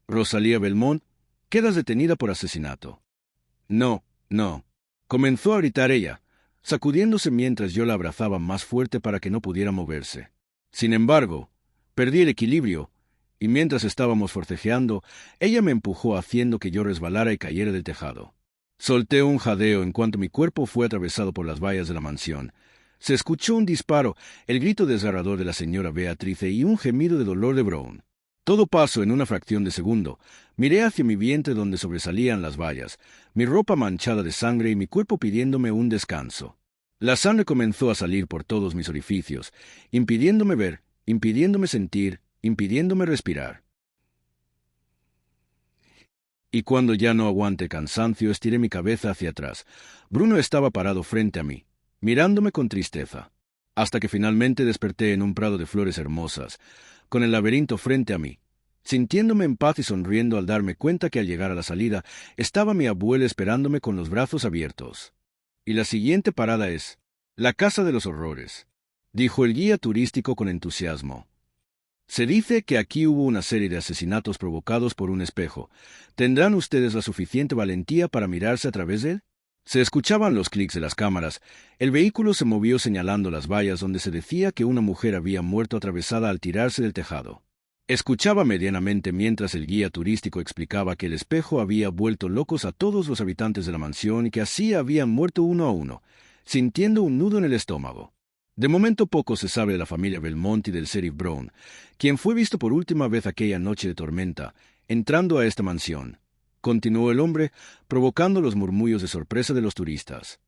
«Rosalía Belmont, quedas detenida por asesinato». «No, no», comenzó a gritar ella, sacudiéndose mientras yo la abrazaba más fuerte para que no pudiera moverse. Sin embargo, perdí el equilibrio, y mientras estábamos forcejeando, ella me empujó haciendo que yo resbalara y cayera del tejado. Solté un jadeo en cuanto mi cuerpo fue atravesado por las vallas de la mansión. Se escuchó un disparo, el grito desgarrador de la señora Beatrice y un gemido de dolor de Brown. Todo pasó en una fracción de segundo. Miré hacia mi vientre donde sobresalían las vallas, mi ropa manchada de sangre y mi cuerpo pidiéndome un descanso. La sangre comenzó a salir por todos mis orificios, impidiéndome ver, impidiéndome sentir, impidiéndome respirar. Y cuando ya no aguanté cansancio, estiré mi cabeza hacia atrás. Bruno estaba parado frente a mí, mirándome con tristeza, hasta que finalmente desperté en un prado de flores hermosas, con el laberinto frente a mí, sintiéndome en paz y sonriendo al darme cuenta que al llegar a la salida estaba mi abuela esperándome con los brazos abiertos. «Y la siguiente parada es la Casa de los Horrores», dijo el guía turístico con entusiasmo. «Se dice que aquí hubo una serie de asesinatos provocados por un espejo. ¿Tendrán ustedes la suficiente valentía para mirarse a través de él?» Se escuchaban los clics de las cámaras. El vehículo se movió señalando las vallas donde se decía que una mujer había muerto atravesada al tirarse del tejado. Escuchaba medianamente mientras el guía turístico explicaba que el espejo había vuelto locos a todos los habitantes de la mansión y que así habían muerto uno a uno, sintiendo un nudo en el estómago. De momento poco se sabe de la familia Belmont y del sheriff Brown, quien fue visto por última vez aquella noche de tormenta, entrando a esta mansión. Continuó el hombre, provocando los murmullos de sorpresa de los turistas.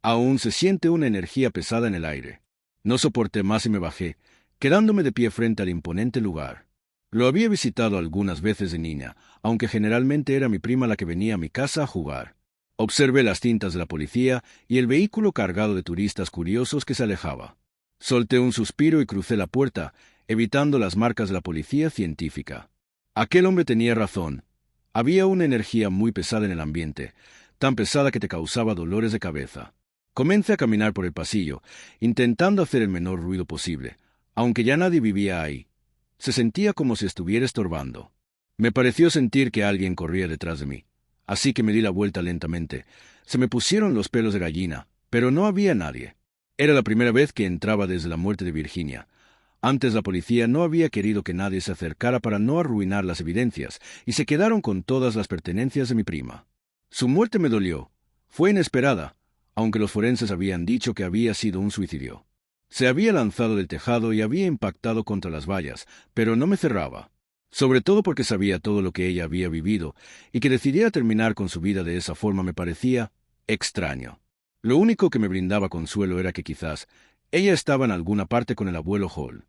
Aún se siente una energía pesada en el aire. No soporté más y me bajé, quedándome de pie frente al imponente lugar. Lo había visitado algunas veces de niña, aunque generalmente era mi prima la que venía a mi casa a jugar. Observé las cintas de la policía y el vehículo cargado de turistas curiosos que se alejaba. Solté un suspiro y crucé la puerta, evitando las marcas de la policía científica. Aquel hombre tenía razón. Había una energía muy pesada en el ambiente, tan pesada que te causaba dolores de cabeza. Comencé a caminar por el pasillo, intentando hacer el menor ruido posible, aunque ya nadie vivía ahí. Se sentía como si estuviera estorbando. Me pareció sentir que alguien corría detrás de mí, así que me di la vuelta lentamente. Se me pusieron los pelos de gallina, pero no había nadie. Era la primera vez que entraba desde la muerte de Virginia. Antes la policía no había querido que nadie se acercara para no arruinar las evidencias, y se quedaron con todas las pertenencias de mi prima. Su muerte me dolió. Fue inesperada, aunque los forenses habían dicho que había sido un suicidio. Se había lanzado del tejado y había impactado contra las vallas, pero no me cerraba. Sobre todo porque sabía todo lo que ella había vivido, y que decidiera terminar con su vida de esa forma me parecía extraño. Lo único que me brindaba consuelo era que quizás ella estaba en alguna parte con el abuelo Hall.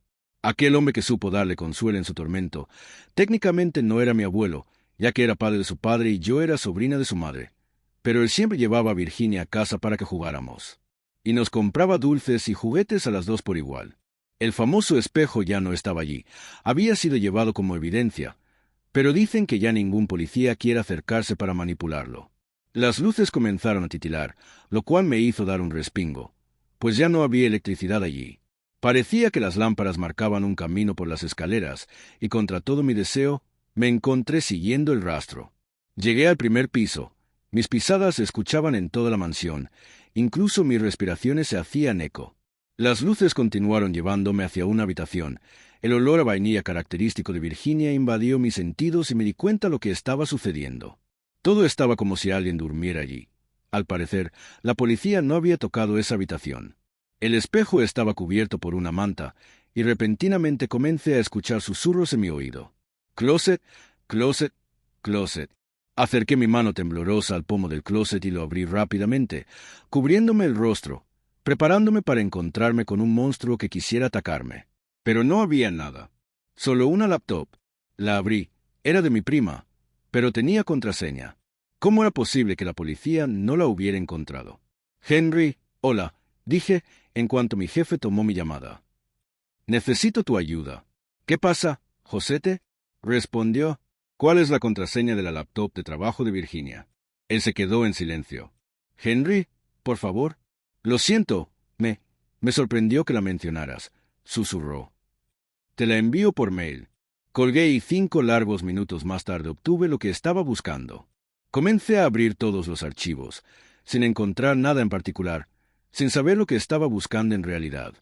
Aquel hombre que supo darle consuelo en su tormento, técnicamente no era mi abuelo, ya que era padre de su padre y yo era sobrina de su madre. Pero él siempre llevaba a Virginia a casa para que jugáramos. Y nos compraba dulces y juguetes a las dos por igual. El famoso espejo ya no estaba allí. Había sido llevado como evidencia, pero dicen que ya ningún policía quiere acercarse para manipularlo. Las luces comenzaron a titilar, lo cual me hizo dar un respingo, pues ya no había electricidad allí. Parecía que las lámparas marcaban un camino por las escaleras, y contra todo mi deseo, me encontré siguiendo el rastro. Llegué al primer piso. Mis pisadas se escuchaban en toda la mansión, incluso mis respiraciones se hacían eco. Las luces continuaron llevándome hacia una habitación. El olor a vainilla característico de Virginia invadió mis sentidos y me di cuenta lo que estaba sucediendo. Todo estaba como si alguien durmiera allí. Al parecer, la policía no había tocado esa habitación. El espejo estaba cubierto por una manta, y repentinamente comencé a escuchar susurros en mi oído. Closet, closet, closet. Acerqué mi mano temblorosa al pomo del closet y lo abrí rápidamente, cubriéndome el rostro, preparándome para encontrarme con un monstruo que quisiera atacarme. Pero no había nada. Solo una laptop. La abrí. Era de mi prima, pero tenía contraseña. ¿Cómo era posible que la policía no la hubiera encontrado? Henry, hola, dije en cuanto mi jefe tomó mi llamada. Necesito tu ayuda. ¿Qué pasa, Josete? Respondió. ¿Cuál es la contraseña de la laptop de trabajo de Virginia? Él se quedó en silencio. Henry, por favor. Lo siento, me sorprendió que la mencionaras, susurró. Te la envío por mail. Colgué y 5 largos minutos más tarde obtuve lo que estaba buscando. Comencé a abrir todos los archivos, sin encontrar nada en particular, sin saber lo que estaba buscando en realidad,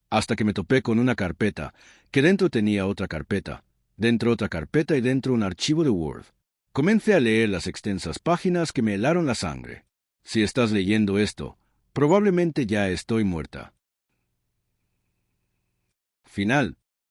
hasta que me topé con una carpeta, que dentro tenía otra carpeta, dentro otra carpeta y dentro un archivo de Word. Comencé a leer las extensas páginas que me helaron la sangre. Si estás leyendo esto, probablemente ya estoy muerta. Final.